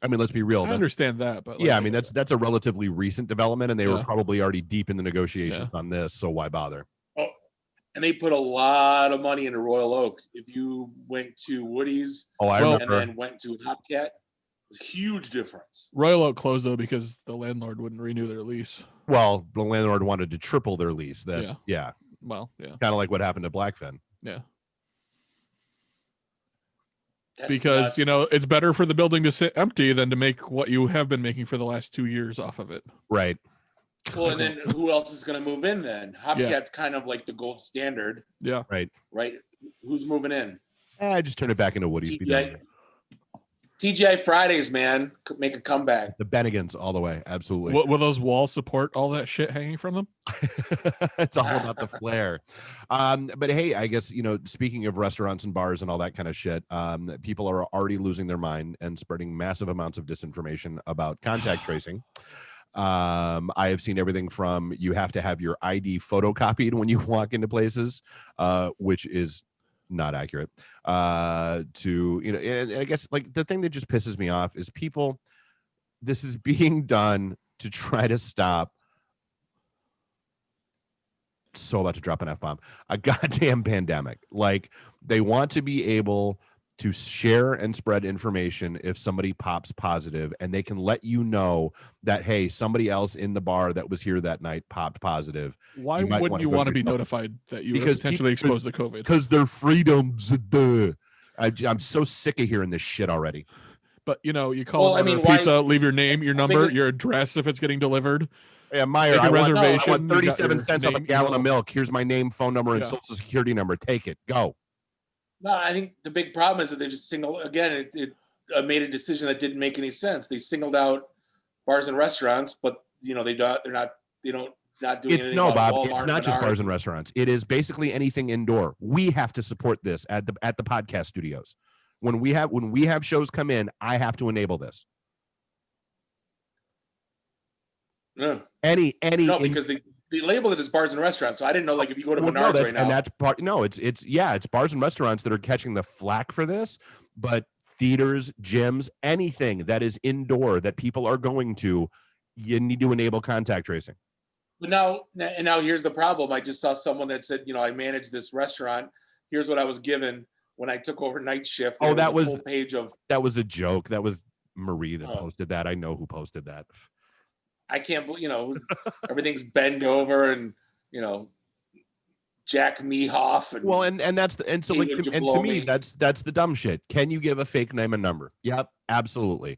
I mean, let's be real. I understand that, but I mean, that's a relatively recent development, and they were probably already deep in the negotiations on this. So why bother? And they put a lot of money into Royal Oak. If you went to Woody's I Well- remember. and then went to Hopcat, huge difference. Royal Oak closed though because the landlord wouldn't renew their lease. Well, the landlord wanted to triple their lease. That's yeah. Well, yeah. Kind of like what happened to Blackfin. Yeah. That's Because nuts. it's better for the building to sit empty than to make what you have been making for the last 2 years off of it. Right. Well, and then who else is going to move in then? Hopcat's kind of like the gold standard, Yeah. Right. right? Who's moving in? I just turn it back into Woody's. Be done with TGI Fridays, man, could make a comeback. it. The Bennigans all the way. Absolutely. Will those walls support all that shit hanging from them? It's all about the flair. But hey, I guess, speaking of restaurants and bars and all that kind of shit, people are already losing their mind and spreading massive amounts of disinformation about contact tracing. I have seen everything from you have to have your ID photocopied when you walk into places, which is not accurate, to, and I guess like the thing that just pisses me off is people, this is being done to try to stop. So about to drop an F-bomb, a goddamn pandemic. Like they want to be able to share and spread information if somebody pops positive, and they can let you know that, hey, somebody else in the bar that was here that night popped positive. Why You might wouldn't you go want to get be help. notified that you were Because potentially people- exposed to COVID? Because their freedoms. I'm so sick of hearing this shit already. But you call Well, an I order mean, a why- pizza, leave your name, your I number, think your address if it's getting delivered. Yeah, Meyer, Make a I want reservation, you got 37 your cents on a name, gallon of email. milk. Here's my name, phone number, and Yeah. social security number. Take it. Go. No, I think the big problem is that they just it made a decision that didn't make any sense. They singled out bars and restaurants, but they don't doing It's anything no, about Bob. Walmart, It's not just bars Menards. and restaurants. It is basically anything indoor. We have to support this at the podcast studios. When we have shows come in, I have to enable this. No, Any because they labeled it as bars and restaurants. So I didn't know, like, if you go to Well, Menards that's, right now. and that's part. No, it's bars and restaurants that are catching the flack for this, but theaters, gyms, anything that is indoor that people are going to, you need to enable contact tracing. But now here's the problem. I just saw someone that said, I manage this restaurant. Here's what I was given when I took over night shift. Oh, There that a was- full page of. That was a joke. That was Marie that Oh. posted that. I know who posted that. I can't believe, everything's bend over and, Jack Mehoff. And, Well, and that's so like, David and to me, Jabloni. that's the dumb shit. Can you give a fake name and number? Yep, absolutely.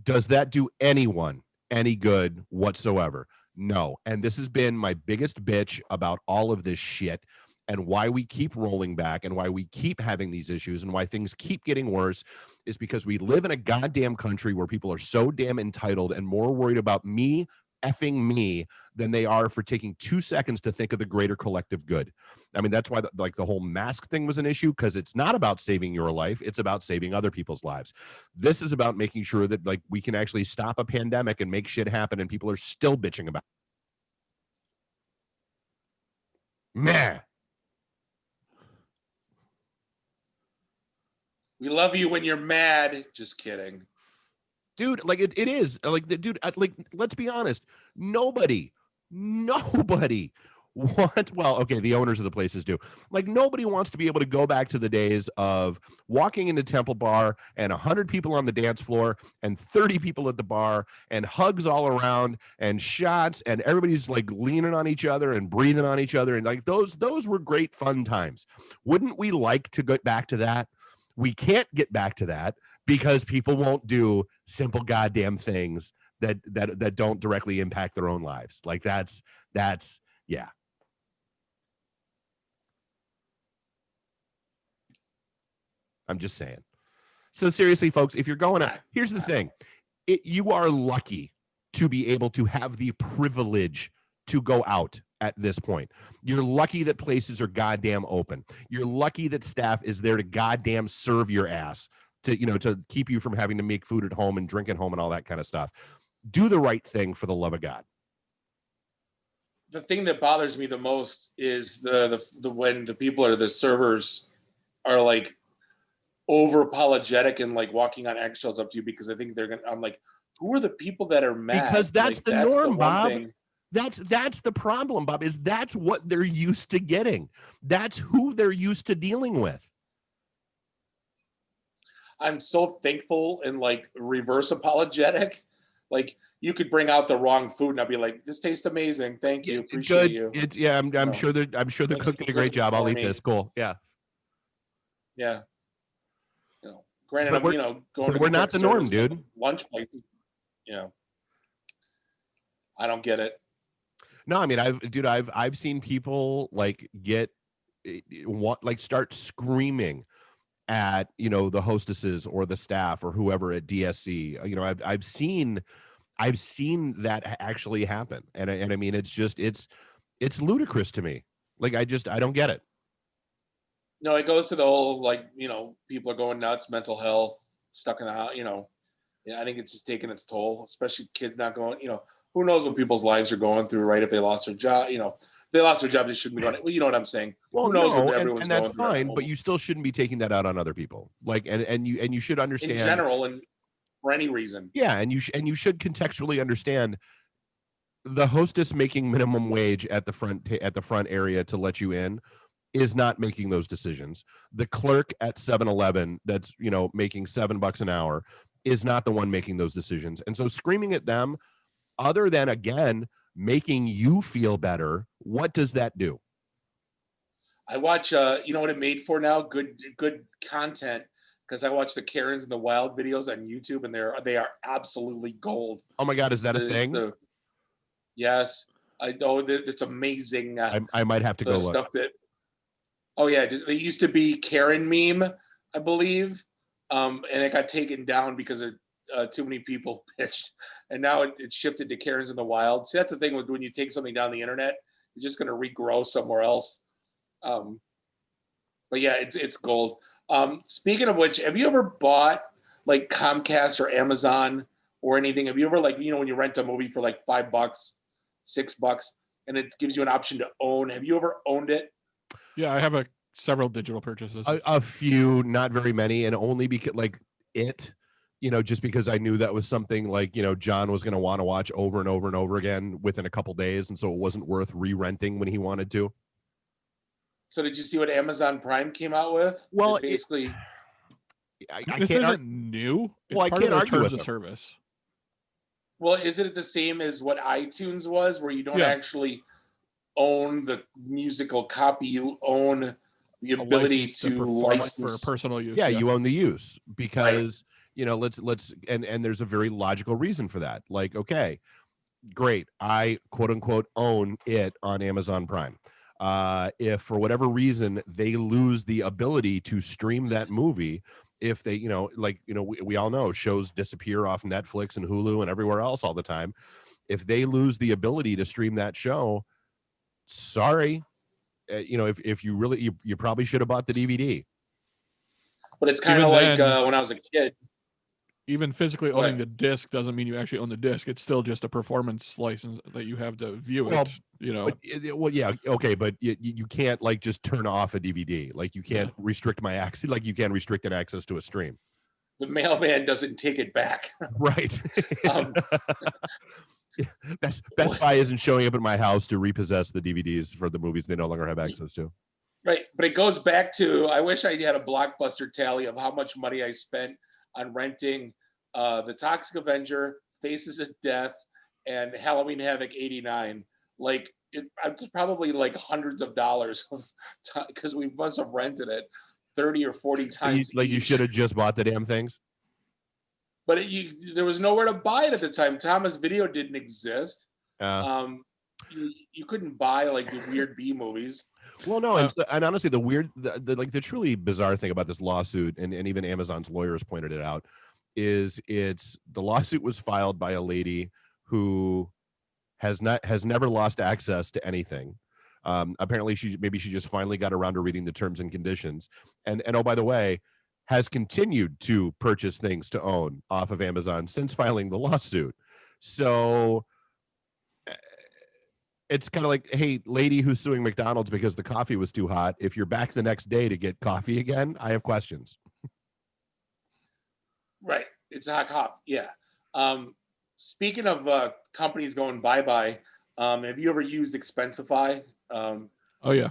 Does that do anyone any good whatsoever? No. And this has been my biggest bitch about all of this shit, and why we keep rolling back, and why we keep having these issues, and why things keep getting worse is because we live in a goddamn country where people are so damn entitled and more worried about me effing me than they are for taking 2 seconds to think of the greater collective good. I mean, that's why the whole mask thing was an issue, because it's not about saving your life. It's about saving other people's lives. This is about making sure that like we can actually stop a pandemic and make shit happen, and people are still bitching about it. Meh. We love you when you're mad. Just kidding. Dude, like it is like the dude, like, let's be honest. Nobody wants, well, okay, the owners of the places do. Like, nobody wants to be able to go back to the days of walking into Temple Bar and 100 people on the dance floor and 30 people at the bar and hugs all around and shots, and everybody's like leaning on each other and breathing on each other, and like those were great fun times. Wouldn't we like to get back to that? We can't get back to that because people won't do simple goddamn things that don't directly impact their own lives. Like that's yeah. I'm just saying. So seriously, folks, if you're going out, here's the thing. You are lucky to be able to have the privilege to go out at this point. You're lucky that places are goddamn open. You're lucky that staff is there to goddamn serve your ass, to keep you from having to make food at home and drink at home and all that kind of stuff. Do the right thing for the love of God. The thing that bothers me the most is the when the people or the servers are like over apologetic and like walking on eggshells up to you because I think they're gonna. I'm like, who are the people that are mad? Because that's like, the that's norm, one Bob. thing. That's the problem, Bob, is that's what they're used to getting. That's who they're used to dealing with. I'm so thankful and like reverse apologetic. Like you could bring out the wrong food and I'd be like, this tastes amazing. Thank you. Appreciate you. It's I'm sure the cook did a great job. I'll eat this. Cool. Yeah. Yeah. Granted, But I'm, going to we're not the norm, dude. Lunch places, I don't get it. No, I mean, I've seen people like start screaming at, the hostesses or the staff or whoever at DSC. I've seen that actually happen. And I mean, it's ludicrous to me. Like, I don't get it. No, it goes to the whole, people are going nuts, mental health, stuck in the house, I think it's just taking its toll, especially kids not going, who knows what people's lives are going through, right? If they lost their job, if they lost their job, they shouldn't be going, well, you know what I'm saying? Well, who knows what everyone's and that's fine, but you still shouldn't be taking that out on other people. Like, and you should understand. In general, and for any reason. Yeah, and you should contextually understand the hostess making minimum wage at the front area to let you in is not making those decisions. The clerk at 7-Eleven that's, making $7 an hour is not the one making those decisions. And so screaming at them, other than, again, making you feel better, what does that do? I watch, you know what it made for now? Good content, because I watch the Karens and the Wild videos on YouTube, and they are absolutely gold. Oh my God, is that a thing? Yes, I know that it's amazing. I might have to go look. Oh yeah, it used to be Karen meme, I believe, and it got taken down because too many people pitched, and now it shifted to Karens in the Wild. See, that's the thing with when you take something down the internet, you're just going to regrow somewhere else. But yeah, it's gold. Speaking of which, have you ever bought like Comcast or Amazon or anything? Have you ever when you rent a movie for like $5, $6, and it gives you an option to own? Have you ever owned it? Yeah, I have several digital purchases. A few, not very many, and only because just because I knew that was something John was going to want to watch over and over and over again within a couple days, and so it wasn't worth re-renting when he wanted to. So did you see what Amazon Prime came out with? Well, basically, this isn't new. It's part of their terms of service. Well, is it the same as what iTunes was, where you don't actually own the musical copy? You own the ability to license for personal use. Yeah, you own the use because let's and there's a very logical reason for that. Like, okay, great, I quote unquote own it on Amazon Prime. If for whatever reason they lose the ability to stream that movie, if they, we all know shows disappear off Netflix and Hulu and everywhere else all the time. If they lose the ability to stream that show, sorry, if you really, you probably should have bought the DVD. But it's kind of like when I was a kid. Even physically owning the disc doesn't mean you actually own the disc. It's still just a performance license that you have to view it. Well, yeah, okay, but you can't just turn off a DVD. Like, you can't restrict my access. Like, you can't restrict an access to a stream. The mailman doesn't take it back. Right. Best Buy isn't showing up at my house to repossess the DVDs for the movies they no longer have access to. Right, but it goes back to, I wish I had a Blockbuster tally of how much money I spent on renting The Toxic Avenger, Faces of Death, and Halloween Havoc 89. It's probably hundreds of dollars because we must have rented it 30 or 40 times. You should have just bought the damn things. But there was nowhere to buy it at the time. Thomas Video didn't exist. You couldn't buy the weird B movies. Well, no, and honestly, the truly bizarre thing about this lawsuit, and even Amazon's lawyers pointed it out, is the lawsuit was filed by a lady who has never lost access to anything. Apparently, she just finally got around to reading the terms and conditions, and oh, by the way, has continued to purchase things to own off of Amazon since filing the lawsuit. So it's kind of like, hey, lady who's suing McDonald's because the coffee was too hot, if you're back the next day to get coffee again, I have questions. Right. It's a hot cop. Yeah. Speaking of companies going bye-bye, Have you ever used Expensify? Oh yeah.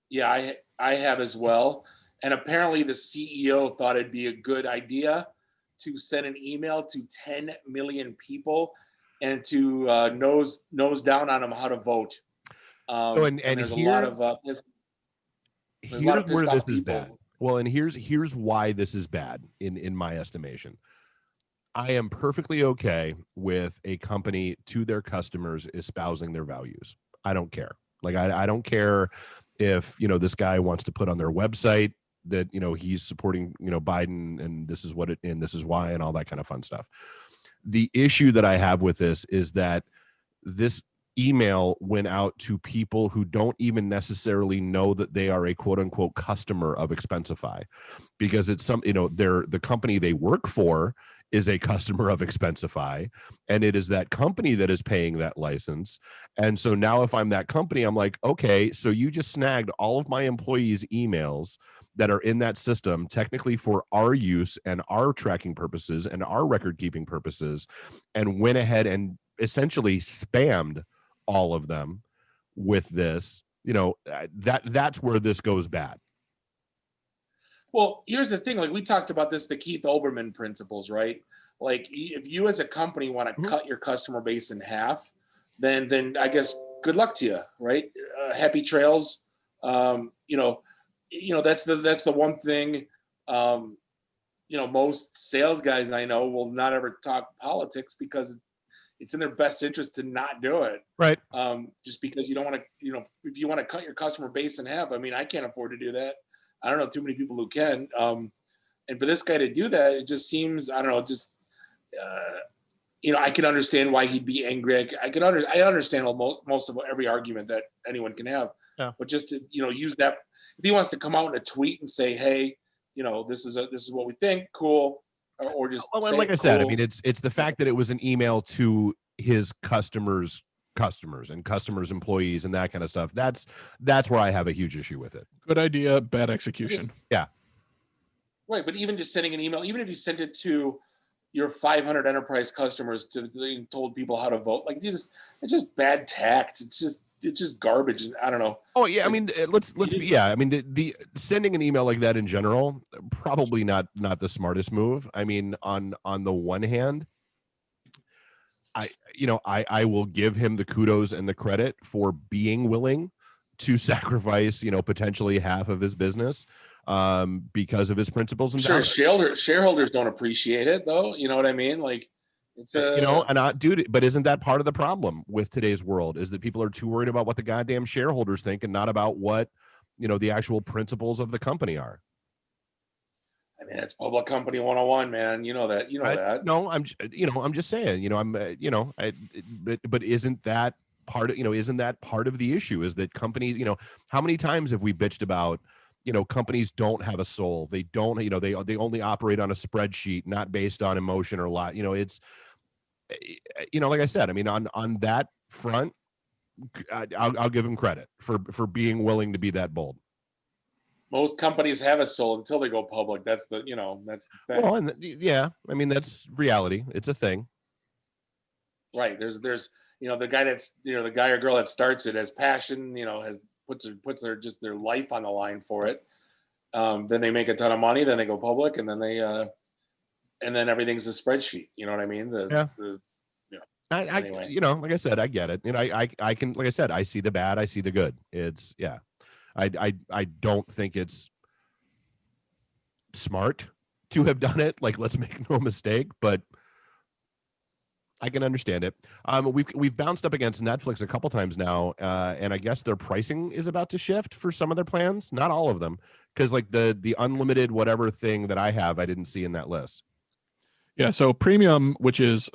Yeah, I have as well. And apparently the CEO thought it'd be a good idea to send an email to 10 million people and to nose down on them how to vote. And there's a lot of there's a lot here's of where pissed off this is people. bad. Well, and here's why this is bad in my estimation. I am perfectly okay with a company to their customers espousing their values. I don't care. Like I don't care if, you know, this guy wants to put on their website that, you know, he's supporting, you know, Biden and this is what it and this is why and all that kind of fun stuff. The issue that I have with this is that this email went out to people who don't even necessarily know that they are a quote unquote customer of Expensify, because it's some, you know, the company they work for is a customer of Expensify, and it is that company that is paying that license. And so now if I'm that company, I'm like, okay, so you just snagged all of my employees' emails that are in that system technically for our use and our tracking purposes and our record keeping purposes, and went ahead and essentially spammed all of them with this. You know, that's where this goes bad. Well, here's the thing. Like we talked about this, the Keith Olbermann principles, right? Like if you as a company want to cut your customer base in half, then I guess good luck to you, right? Happy trails. You know that's the one thing. You know, most sales guys I know will not ever talk politics because it's in their best interest to not do it. Right. Just because you don't want to, you know, if you want to cut your customer base in half, I mean, I can't afford to do that. I don't know too many people who can. And for this guy to do that, it just seems, I don't know, just, you know, I can understand why he'd be angry. I understand most of every argument that anyone can have. Yeah. But just to, you know, use that, if he wants to come out in a tweet and say, hey, you know, this is what we think, cool. Or just well, say like I cool. said, I mean, it's the fact that it was an email to his customers and customers, employees, and that kind of stuff. That's where I have a huge issue with it. Good idea, bad execution. Yeah. Right, but even just sending an email, even if you sent it to your 500 enterprise customers to told people how to vote, like it's just bad tact. It's just garbage. I don't know. Oh yeah, I mean, let's be, yeah. I mean, the sending an email like that in general, probably not the smartest move. I mean, on the one hand, I will give him the kudos and the credit for being willing to sacrifice, you know, potentially half of his business because of his principles and sure shareholders don't appreciate it though. You know what I mean? Like it's you know, and dude, but isn't that part of the problem with today's world is that people are too worried about what the goddamn shareholders think and not about what, you know, the actual principles of the company are. I mean, it's public company 101, man. You know that. That. No, I'm just saying, you know, but isn't that part of, you know, isn't that part of the issue is that companies, you know, how many times have we bitched about, you know, companies don't have a soul. They don't, you know, they only operate on a spreadsheet, not based on emotion or lot, you know, it's, you know, like I said, I mean, on that front, I'll give him credit for being willing to be that bold. Most companies have a soul until they go public. That's the thing. Well, and yeah, I mean, that's reality. It's a thing. Right. There's, you know, the guy that's, you know, the guy or girl that starts it has passion, you know, puts their just their life on the line for it. Then they make a ton of money, then they go public, and then and then everything's a spreadsheet. You know what I mean? Anyway. You know, like I said, I get it. You know, I can, like I said, I see the bad, I see the good. It's, yeah. I don't think it's smart to have done it. Like, let's make no mistake, but I can understand it. We've bounced up against Netflix a couple times now, and I guess their pricing is about to shift for some of their plans. Not all of them, because like the unlimited whatever thing that I have, I didn't see in that list. Yeah, so premium, which is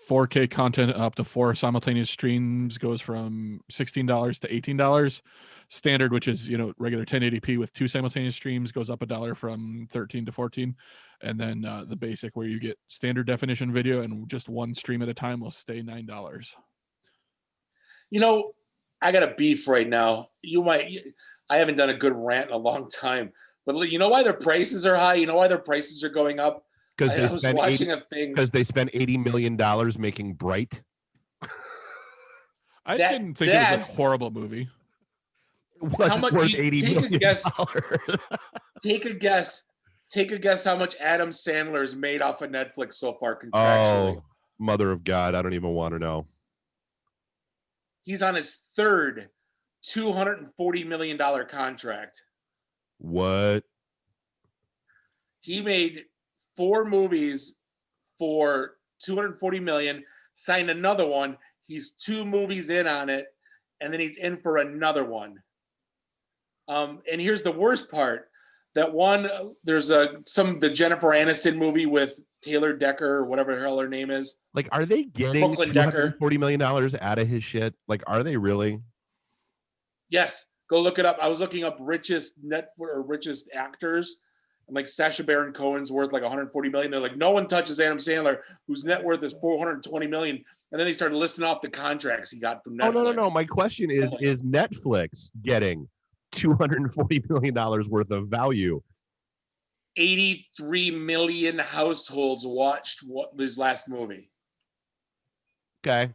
4K content up to 4 simultaneous streams, goes from $16 to $18. Standard, which is, you know, regular 1080p with 2 simultaneous streams, goes up $1 from $13 to $14. And then the basic, where you get standard definition video and just 1 stream at a time, will stay $9. You know, I got a beef right now. I haven't done a good rant in a long time, but you know why their prices are high? You know why their prices are going up? Because they spend $80 million making Bright. I didn't think it was a horrible movie. It wasn't worth $80 million. Take a guess. Take a guess how much Adam Sandler has made off of Netflix so far contractually. Oh, mother of God. I don't even want to know. He's on his third $240 million contract. What? He made 4 movies for $240 million, signed another one. He's 2 movies in on it, and then he's in for another one. And here's the worst part. That one, there's the Jennifer Aniston movie with Taylor Decker or whatever the hell her name is. Like, are they getting $240 million out of his shit? Like, are they really? Yes, go look it up. I was looking up richest actors, and like Sacha Baron Cohen's worth like 140 million. They're like, no one touches Adam Sandler, whose net worth is 420 million. And then they started listing off the contracts he got from Netflix. Oh no. My question is Netflix getting $240 million worth of value? 83 million households watched his last movie. Okay.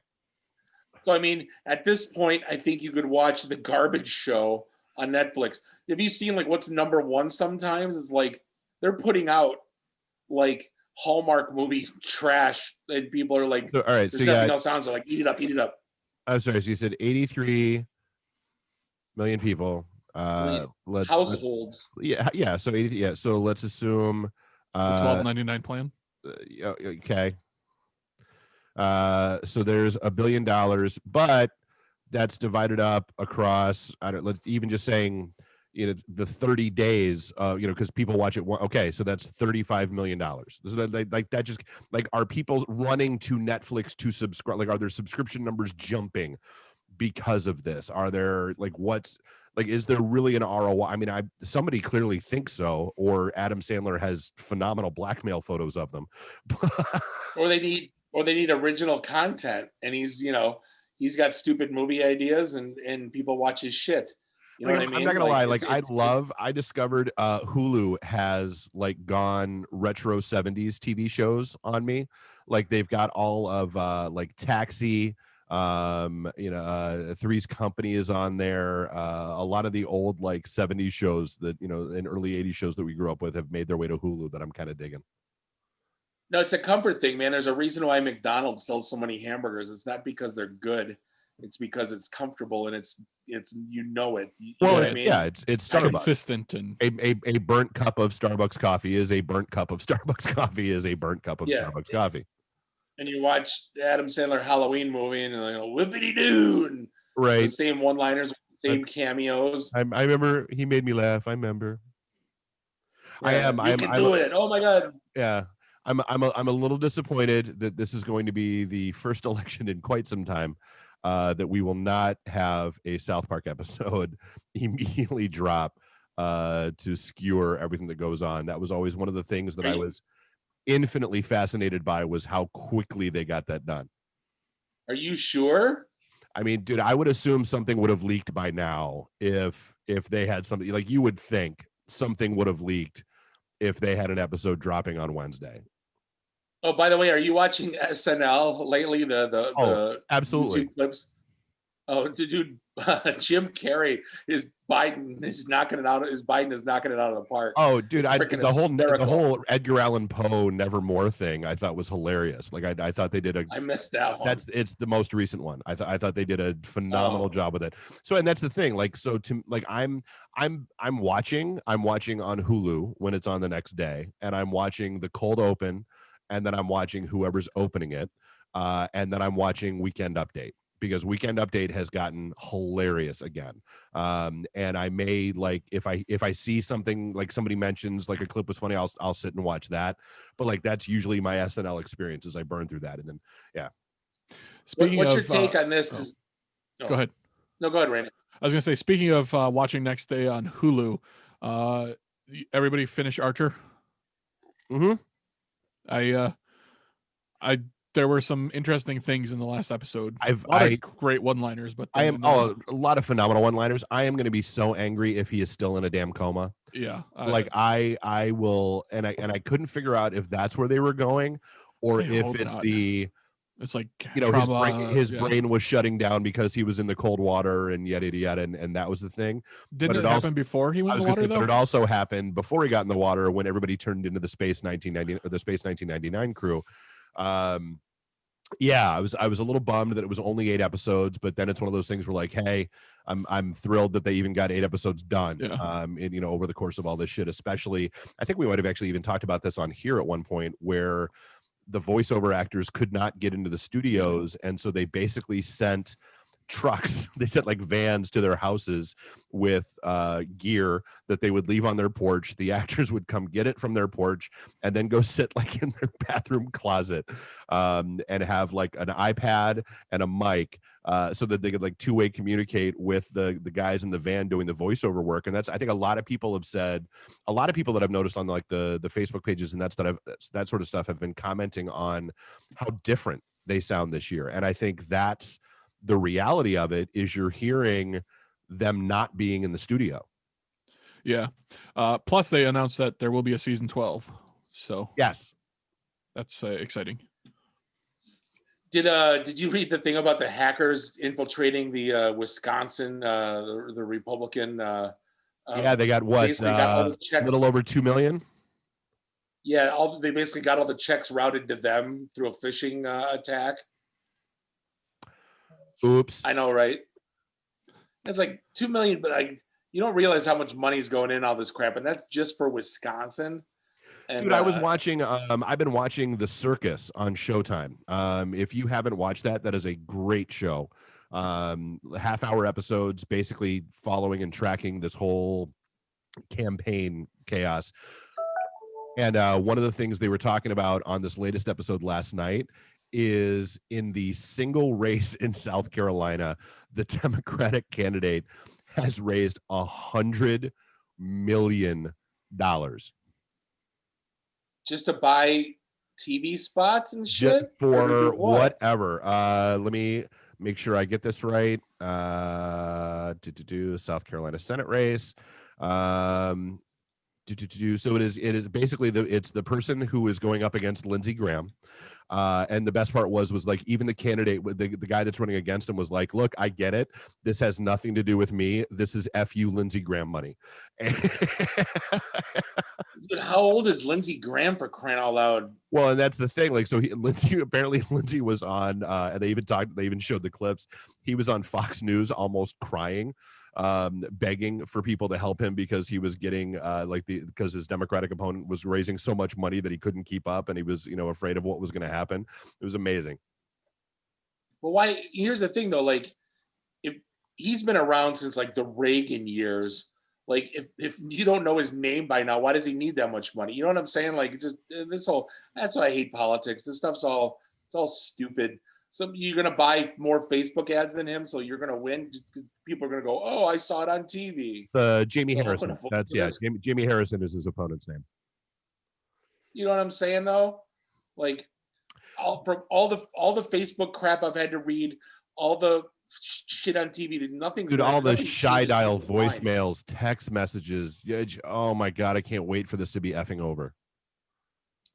So, I mean, at this point, I think you could watch The Garbage Show on Netflix. Have you seen like what's number one sometimes? It's like they're putting out like Hallmark movie trash, and people are like, all right, there's nothing else on, so like, eat it up, eat it up. I'm sorry, so you said 83 million people. Households. So 80, so let's assume $12.99 plan. Okay. So there's $1 billion, but that's divided up across, let's even just saying, the 30 days, because people watch it. Okay, so that's $35 million. So that just like, are people running to Netflix to subscribe? Like, are their subscription numbers jumping because of this? Are there is there really an ROI? I mean, somebody clearly thinks so, or Adam Sandler has phenomenal blackmail photos of them. or they need original content, and he's got stupid movie ideas, and people watch his shit. You know what I mean? I'm not gonna lie. I discovered Hulu has like gone retro 70s TV shows on me. Like, they've got all of like Taxi, Three's Company is on there. A lot of the old like 70s shows that, and early 80s shows that we grew up with have made their way to Hulu that I'm kind of digging. No, it's a comfort thing, man. There's a reason why McDonald's sells so many hamburgers. It's not because they're good. It's because it's comfortable, and it's it. You know what I mean? Yeah, it's Starbucks. Consistent, and a burnt cup of Starbucks coffee is a burnt cup of Starbucks coffee is a burnt cup of Starbucks coffee. And you watch Adam Sandler Halloween movie, and you're like, whippity doo, and right, the same one-liners, same cameos. I remember he made me laugh. I remember. Yeah, I can do it. Oh my God. Yeah. I'm a little disappointed that this is going to be the first election in quite some time that we will not have a South Park episode immediately drop to skewer everything that goes on. That was always one of the things that I was infinitely fascinated by, was how quickly they got that done. Are you sure? I mean, dude, I would assume something would have leaked by now if they had something. Like, you would think something would have leaked if they had an episode dropping on Wednesday. Oh, by the way, are you watching SNL lately? The absolutely YouTube clips. Oh, dude, Jim Carrey Biden is knocking it out of the park. Oh, dude, the whole Edgar Allan Poe Nevermore thing I thought was hilarious. Like, I thought they did I missed that one. It's the most recent one. I thought they did a phenomenal job with it. So, and that's the thing. Like, so to like, I'm watching on Hulu when it's on the next day, and I'm watching the cold open, and then I'm watching whoever's opening it, and then I'm watching Weekend Update, because Weekend Update has gotten hilarious again. And I may, like, if I see something, like somebody mentions like a clip was funny, I'll sit and watch that. But like, that's usually my SNL experience, as I burn through that. And then, yeah. What's your take on this? Go ahead. No, go ahead, Randy. I was going to say, speaking of watching next day on Hulu, everybody finish Archer? Mm-hmm. There were some interesting things in the last episode. A lot of great one-liners, but a lot of phenomenal one-liners. I am going to be so angry if he is still in a damn coma. Yeah. I will, and I couldn't figure out if that's where they were going, or if it's It's like trauma, his yeah. brain was shutting down because he was in the cold water and yada yada, and that was the thing. Didn't it happen before he went in the water, though? But it also happened before he got in the water when everybody turned into the Space 1999 crew. Yeah, I was a little bummed that it was only 8 episodes, but then it's one of those things where like, hey, I'm thrilled that they even got 8 episodes done. Yeah. And over the course of all this shit, especially, I think we might have actually even talked about this on here at one point where the voiceover actors could not get into the studios, and so they basically sent trucks. They sent like vans to their houses with gear that they would leave on their porch. The actors would come get it from their porch and then go sit like in their bathroom closet and have like an iPad and a mic so that they could like two-way communicate with the guys in the van doing the voiceover work. And that's, I think a lot of people have said, a lot of people that I've noticed on like the Facebook pages and that sort of stuff have been commenting on how different they sound this year. And I think that's the reality of it, is you're hearing them not being in the studio. Yeah. Plus they announced that there will be a season 12. So yes, that's exciting. Did you read the thing about the hackers infiltrating the Wisconsin, the Republican? Yeah, they got what? Basically got all the checks. A little over 2 million. Yeah, they basically got all the checks routed to them through a phishing attack. Oops. I know, right? It's like 2 million, but you don't realize how much money's going in all this crap, and that's just for Wisconsin. And, dude, I was watching. I've been watching The Circus on Showtime. If you haven't watched that, that is a great show. Half-hour episodes, basically following and tracking this whole campaign chaos. And one of the things they were talking about on this latest episode last night is in the single race in South Carolina, the Democratic candidate has raised $100 million just to buy TV spots and shit for whatever. Let me make sure I get this right. South Carolina Senate race. So it is basically it's the person who is going up against Lindsey Graham. And the best part was like even the candidate, the guy that's running against him was like, look, I get it. This has nothing to do with me. This is F-U Lindsey Graham money. Dude, how old is Lindsey Graham, for crying out loud? Well, and that's the thing. Like, so Lindsey was on, and they even showed the clips. He was on Fox News almost crying, begging for people to help him because he was getting because his Democratic opponent was raising so much money that he couldn't keep up, and he was afraid of what was going to happen. It was amazing. Well, why? Here's the thing though, like if he's been around since like the Reagan years, like if you don't know his name by now, why does he need that much money? You know what I'm saying? Like just that's why I hate politics. This stuff's all stupid. So you're gonna buy more Facebook ads than him, so you're gonna win. People are gonna go, "Oh, I saw it on TV." Jamie Harrison. That's Jamie Harrison is his opponent's name. You know what I'm saying though? Like all the Facebook crap I've had to read, all the shit on TV, nothing's. Dude, all the shy dial voicemails, text messages. Oh my god, I can't wait for this to be effing over.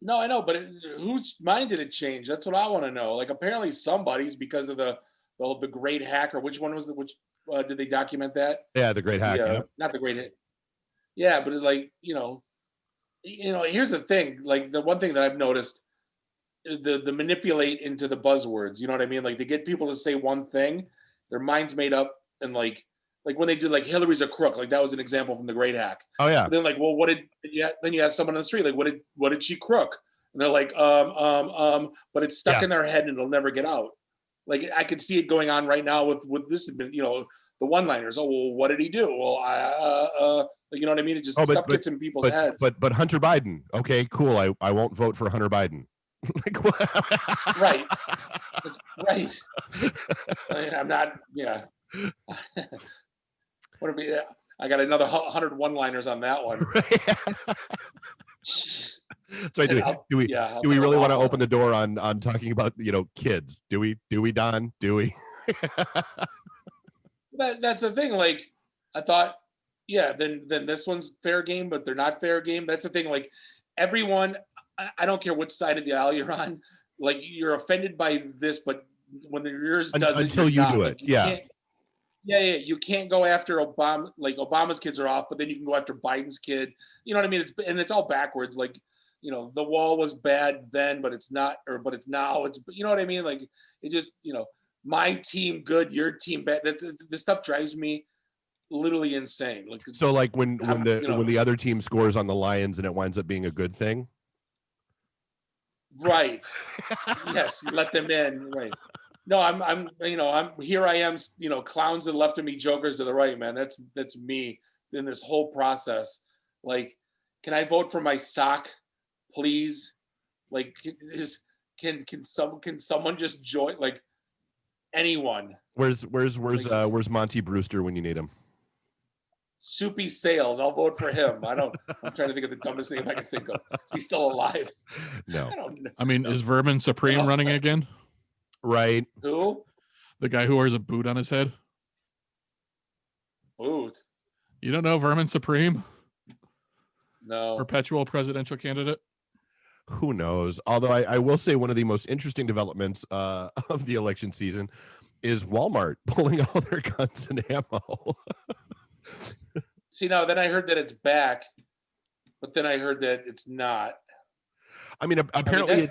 No, I know, but whose mind did it change? That's what I want to know. Like, apparently somebody's, because of the great hacker. Which one was did they document that? Yeah, the great hacker. Not the great hit. Yeah, but like here's the thing. Like the one thing that I've noticed, the manipulate into the buzzwords. You know what I mean? Like they get people to say one thing, their mind's made up, and like when they did like Hillary's a crook, like that was an example from the Great Hack. Oh yeah. But then like, well, then you ask someone on the street, like, what did she crook? And they're like, but it's stuck in their head and it'll never get out. Like I could see it going on right now with this, the one-liners. Oh, well, what did he do? Well, you know what I mean? It just stuff gets in people's heads. But Hunter Biden, okay, cool. I won't vote for Hunter Biden. Like what? Right. Right. I'm not. Yeah. I got another 100 one-liners on that one. So do we really want to open the door on talking about kids? Do we, Don? Do we? That's the thing. Like I thought, yeah. Then this one's fair game, but they're not fair game. That's the thing. Like everyone, I don't care which side of the aisle you're on. like you're offended by this, but when yours does it, until you're you not. do Like, it. you Yeah. can't, you can't go after Obama. Like Obama's kids are off, but then you can go after Biden's kid. You know what I mean? It's all backwards. Like, the wall was bad then, but it's not, but it's now. It's, you know what I mean? Like, it just, my team good, your team bad. This stuff drives me literally insane. Like, So like when I'm, the other team scores on the Lions and it winds up being a good thing. Right. Yes, you let them in. Right. No, I'm here. I am. Clowns to the left of me, jokers to the right. Man, that's me in this whole process. Like, can I vote for my sock, please? Like, can someone just join? Like, anyone? Where's Monty Brewster when you need him? Soupy Sales. I'll vote for him. I'm trying to think of the dumbest name I can think of. Is he still alive? No. I don't know. I mean, is Vermin Supreme running again? Right. Who? The guy who wears a boot on his head. Boot. You don't know Vermin Supreme? No. Perpetual presidential candidate. Who knows? Although I will say one of the most interesting developments of the election season is Walmart pulling all their guns and ammo. See, now then I heard that it's back, but then I heard that it's not. I mean, apparently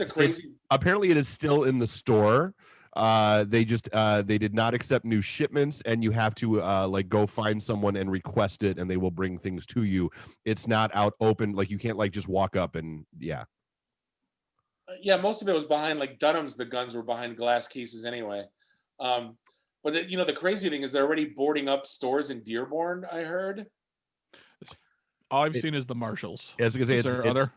apparently it is still in the store. They did not accept new shipments, and you have to like go find someone and request it, and they will bring things to you. It's not out open, like you can't like just walk up and Yeah, most of it was behind like Dunham's. The guns were behind glass cases anyway. But the crazy thing is they're already boarding up stores in Dearborn. I heard. All I've seen is the Marshalls. Yeah,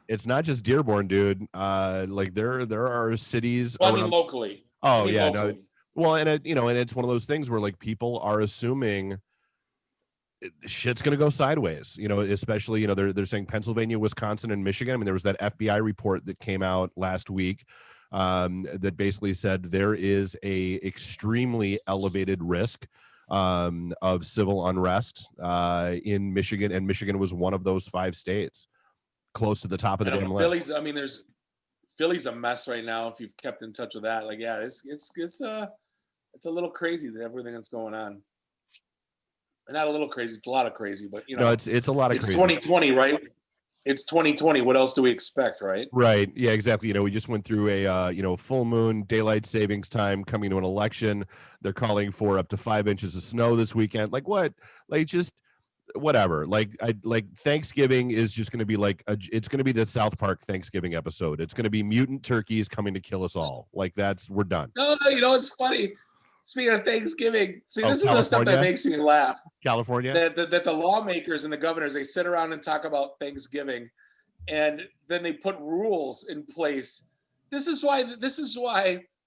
it's not just Dearborn, dude. Like there are cities. Well, I mean locally. Oh yeah, locally. No. Well, and it's one of those things where like people are assuming shit's gonna go sideways. Especially they're saying Pennsylvania, Wisconsin, and Michigan. I mean, there was that FBI report that came out last week that basically said there is a extremely elevated risk of civil unrest in Michigan, and Michigan was one of those 5 states, close to the top of the damn list. Philly's a mess right now. If you've kept in touch with that, like, yeah, it's a little crazy, everything that's going on. Not a little crazy, it's a lot of crazy, but no, it's a lot of crazy. It's 2020, right? It's 2020. What else do we expect, right? Right. Yeah, exactly. We just went through a full moon, daylight savings time coming to an election. They're calling for up to 5 inches of snow this weekend. Like what? Like just whatever. Like Thanksgiving is just going to be it's going to be the South Park Thanksgiving episode. It's going to be mutant turkeys coming to kill us all. Like we're done. No, it's funny. Speaking of Thanksgiving, see, this is the stuff that makes me laugh. California? That the lawmakers and the governors, they sit around and talk about Thanksgiving, and then they put rules in place. This is why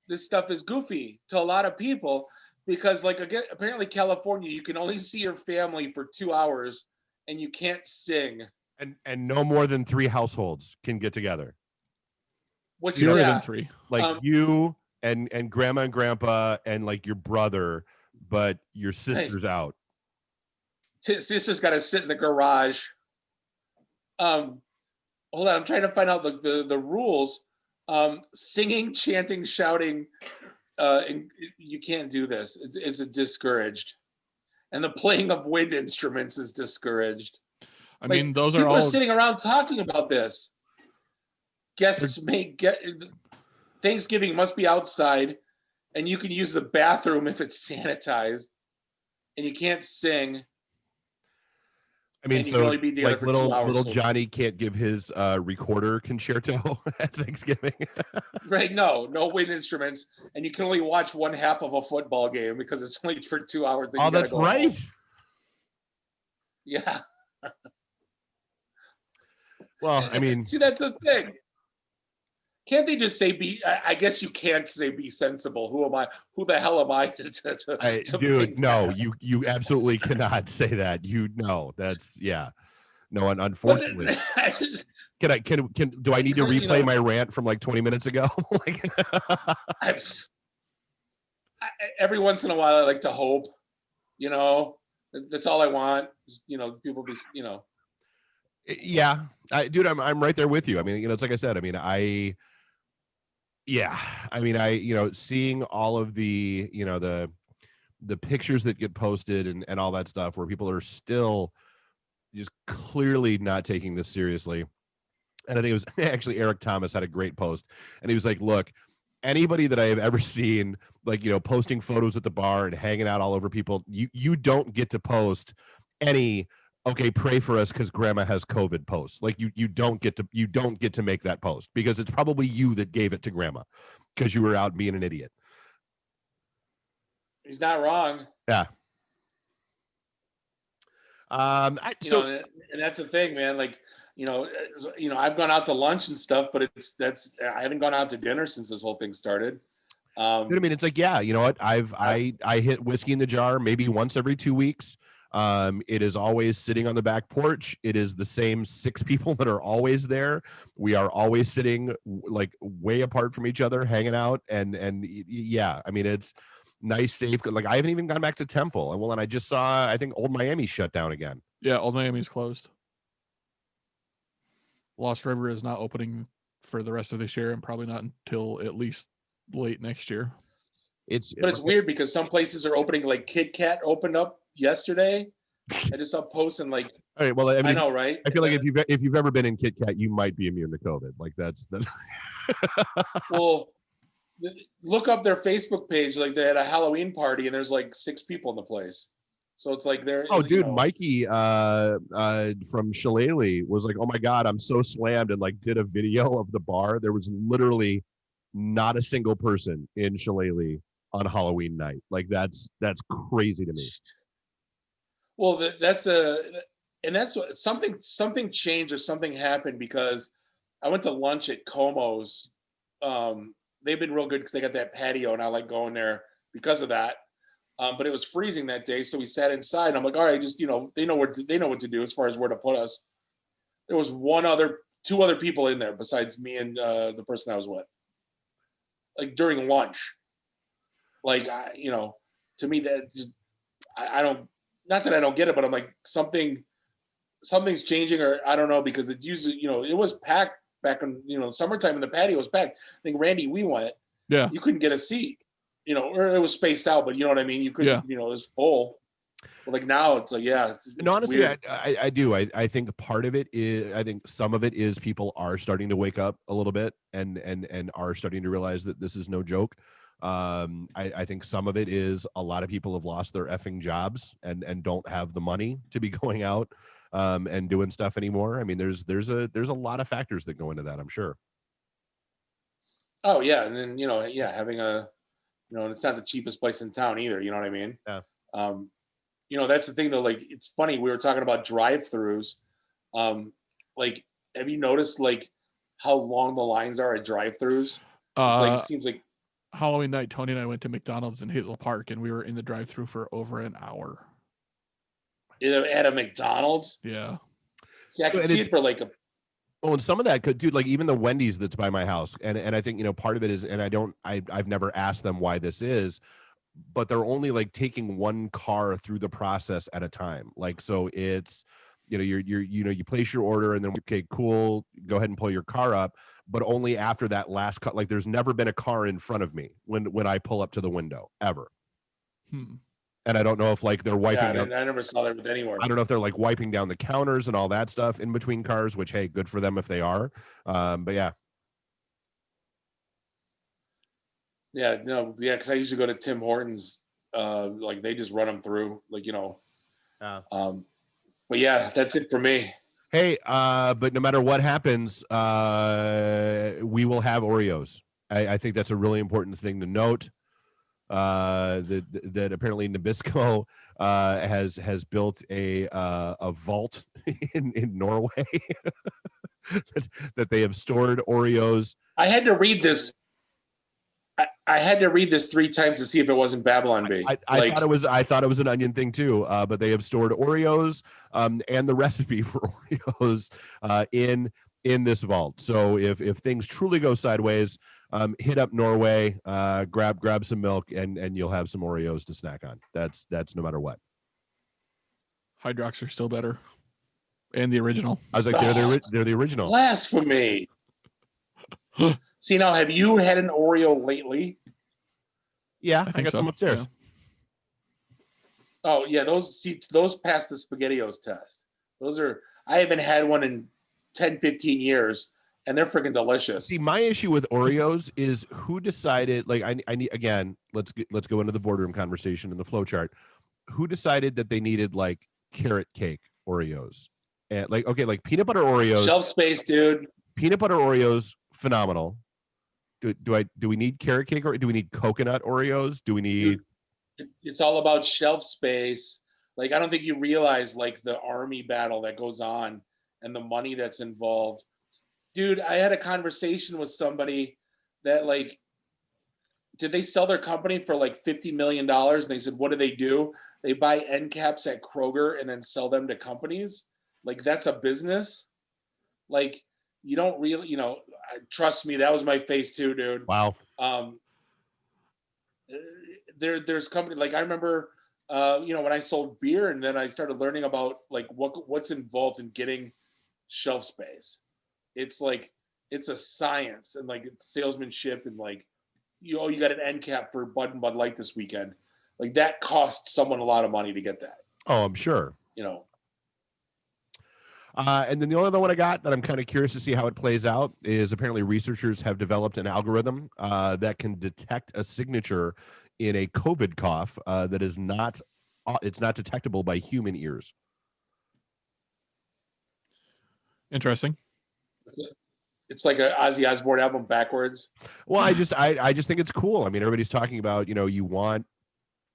this stuff is goofy to a lot of people, because like again, apparently California, you can only see your family for 2 hours, and you can't sing. And no more than 3 households can get together. Fewer than 3. Like you and grandma and grandpa and like your brother, but your sister's out. Sister's got to sit in the garage. Hold on, I'm trying to find out the rules. Singing, chanting, shouting, you can't do this. It's discouraged. And the playing of wind instruments is discouraged. I mean, those are people all are sitting around talking about this. Guests Thanksgiving must be outside, and you can use the bathroom if it's sanitized, and you can't sing. I mean, so you can only be together for 2 hours. Little Johnny can't give his recorder concerto at Thanksgiving. Right? No wind instruments, and you can only watch one half of a football game because it's only for 2 hours. Oh, that's right. Home. Yeah. Well, I mean, see, that's a thing. Can't they just say I guess you can't say be sensible. Who am I? Who the hell am I to dude, no, you absolutely cannot say that. That's no, unfortunately. Do I need to replay my rant from like 20 minutes ago? Every once in a while I like to hope, that's all I want. People be, Yeah, dude, I'm right there with you. I mean, it's like I said. I mean, Yeah, I mean, seeing all of the, the pictures that get posted and all that stuff where people are still just clearly not taking this seriously. And I think it was actually Eric Thomas had a great post, and he was like, look, anybody that I have ever seen, like, posting photos at the bar and hanging out all over people, you don't get to post any, okay, pray for us because grandma has COVID posts. Like you don't get to make that post because it's probably you that gave it to grandma because you were out being an idiot. He's not wrong. Yeah. And that's the thing, man. Like, I've gone out to lunch and stuff, but I haven't gone out to dinner since this whole thing started. I mean, it's like, yeah, you know what? I hit whiskey in the jar maybe once every 2 weeks. It is always sitting on the back porch. It is the same 6 people that are always there. We are always sitting like way apart from each other, hanging out. And yeah, I mean, it's nice, safe. Like I haven't even gone back to Temple. And I just saw, I think Old Miami shut down again. Yeah. Old Miami's closed. Lost River is not opening for the rest of this year and probably not until at least late next year. It's weird because some places are opening, like Kit Kat opened up yesterday. I just saw posts and like, all right, well, I mean, I know, right? I feel like if you've ever been in Kit Kat, you might be immune to COVID. Like that's the well, look up their Facebook page. Like they had a Halloween party and there's like 6 people in the place. So it's like they're dude, Mikey from Shillelagh was like, oh my God, I'm so slammed, and like did a video of the bar. There was literally not a single person in Shillelagh on Halloween night. Like that's crazy to me. Well, that's what something changed or something happened because I went to lunch at Como's. They've been real good because they got that patio and I like going there because of that. But it was freezing that day, so we sat inside. And I'm like, all right, just they know what to do as far as where to put us. There was 2 other people in there besides me and the person I was with. Like during lunch, like to me that just, I don't. Not that I don't get it, but I'm like something's changing, or I don't know, because it usually it was packed back in the summertime and the patio was packed. I think Randy, we went. Yeah. You couldn't get a seat. Or it was spaced out, but you know what I mean? You couldn't, it was full. But like now it's like, yeah. And honestly, I do. I think part of it is, I think some of it is people are starting to wake up a little bit and are starting to realize that this is no joke. I think some of it is a lot of people have lost their effing jobs and don't have the money to be going out and doing stuff anymore. I mean, there's a lot of factors that go into that, I'm sure. Oh yeah. And then, having and it's not the cheapest place in town either. You know what I mean? Yeah. That's the thing though. Like, it's funny. We were talking about drive-throughs. Like, have you noticed like how long the lines are at drive-throughs? It seems like Halloween night, Tony and I went to McDonald's in Hazel Park, and we were in the drive-through for over an hour. At a McDonald's? Yeah. See, I can see it for like a. Well, and some of that could, dude, like even the Wendy's that's by my house, and I think part of it is, and I've never asked them why this is, but they're only like taking one car through the process at a time. Like, so it's you place your order and then okay, cool, go ahead and pull your car up, but only after that last car. Like, there's never been a car in front of me when I pull up to the window ever. And I don't know if like they're wiping down. I never saw that with anywhere. I don't know if they're like wiping down the counters and all that stuff in between cars, which, hey, good for them if they are. But yeah. Yeah, no, yeah, because I usually go to Tim Hortons. Like they just run them through, like But yeah, that's it for me. Hey, but no matter what happens, we will have Oreos. I think that's a really important thing to note. That apparently Nabisco has built a vault in Norway that they have stored Oreos. I had to read this. I had to read this 3 times to see if it wasn't Babylon Bee. I thought it was an onion thing too. But they have stored Oreos and the recipe for Oreos in this vault. So if things truly go sideways, hit up Norway, grab some milk, and you'll have some Oreos to snack on. That's no matter what. Hydrox are still better, and the original. I was like, they're the original. Blasphemy. See, now, have you had an Oreo lately? Yeah, I think got so. some upstairs. Yeah. Oh yeah, those pass the SpaghettiOs test. I haven't had one in 10, 15 years, and they're freaking delicious. See, my issue with Oreos is who decided. Like, I need again. Let's go into the boardroom conversation in the flow chart. Who decided that they needed like carrot cake Oreos? And like, okay, like peanut butter Oreos. Shelf space, dude. Peanut butter Oreos, phenomenal. Do we need carrot cake, or do we need coconut Oreos? Do we need? It's all about shelf space. Like, I don't think you realize like the army battle that goes on and the money that's involved. Dude, I had a conversation with somebody that like, did they sell their company for like $50 million? And they said, what do? They buy end caps at Kroger and then sell them to companies. Like, that's a business. Like, you don't really, trust me, that was my face too, dude. Wow. There's company, like I remember, when I sold beer, and then I started learning about like what's involved in getting shelf space. It's like, it's a science, and like it's salesmanship, and like, you got an end cap for Bud and Bud Light this weekend. Like, that cost someone a lot of money to get that. Oh, I'm sure. And then the only other one I got that I'm kind of curious to see how it plays out is apparently researchers have developed an algorithm that can detect a signature in a COVID cough that is not detectable by human ears. Interesting. It's like a Ozzy Osbourne album backwards. Well, I just think it's cool. I mean, everybody's talking about, you want,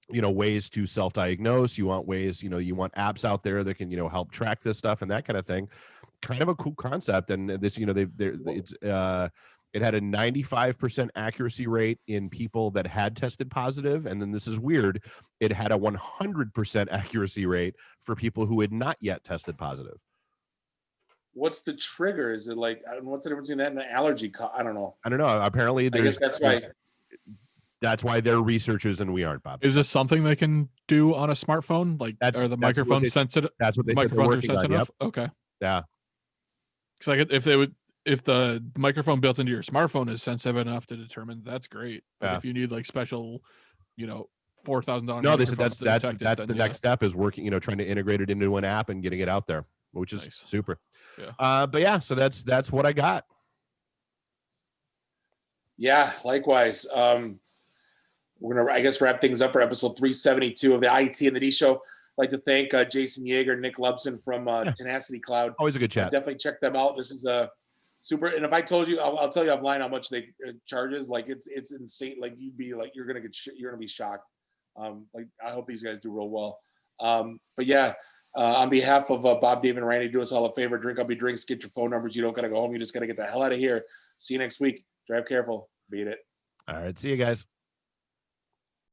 ways to self-diagnose. You want ways, you want apps out there that can, help track this stuff and that kind of thing. Kind of a cool concept. And this, it had a 95% accuracy rate in people that had tested positive. And then this is weird. It had a 100% accuracy rate for people who had not yet tested positive. What's the trigger? Is it like, what's the difference between that and an allergy? I don't know. Apparently I guess that's why. That's why they're researchers and we aren't, Bob. Is this something they can do on a smartphone? Like, are the microphones sensitive? That's what they said. Microphones are sensitive enough? Yep. Okay. Yeah. Because if the microphone built into your smartphone is sensitive enough to determine, that's great. But if you need like special, $4,000. No, they said that's the next step is working, trying to integrate it into an app and getting it out there, which is nice. Super. Yeah. But yeah, so that's what I got. Yeah, likewise. We're gonna, I guess, wrap things up for episode 372 of the IT and the D Show. I'd like to thank Jason Yeager, Nick Lubson from Tenacity Cloud. Always a good chat. Definitely check them out. This is a super. And if I told you, I'll tell you offline how much they charges. Like, it's insane. Like, you're gonna be shocked. Like, I hope these guys do real well. But yeah, on behalf of Bob, Dave, and Randy, do us all a favor: drink up your drinks, get your phone numbers. You don't gotta go home. You just gotta get the hell out of here. See you next week. Drive careful. Beat it. All right. See you guys.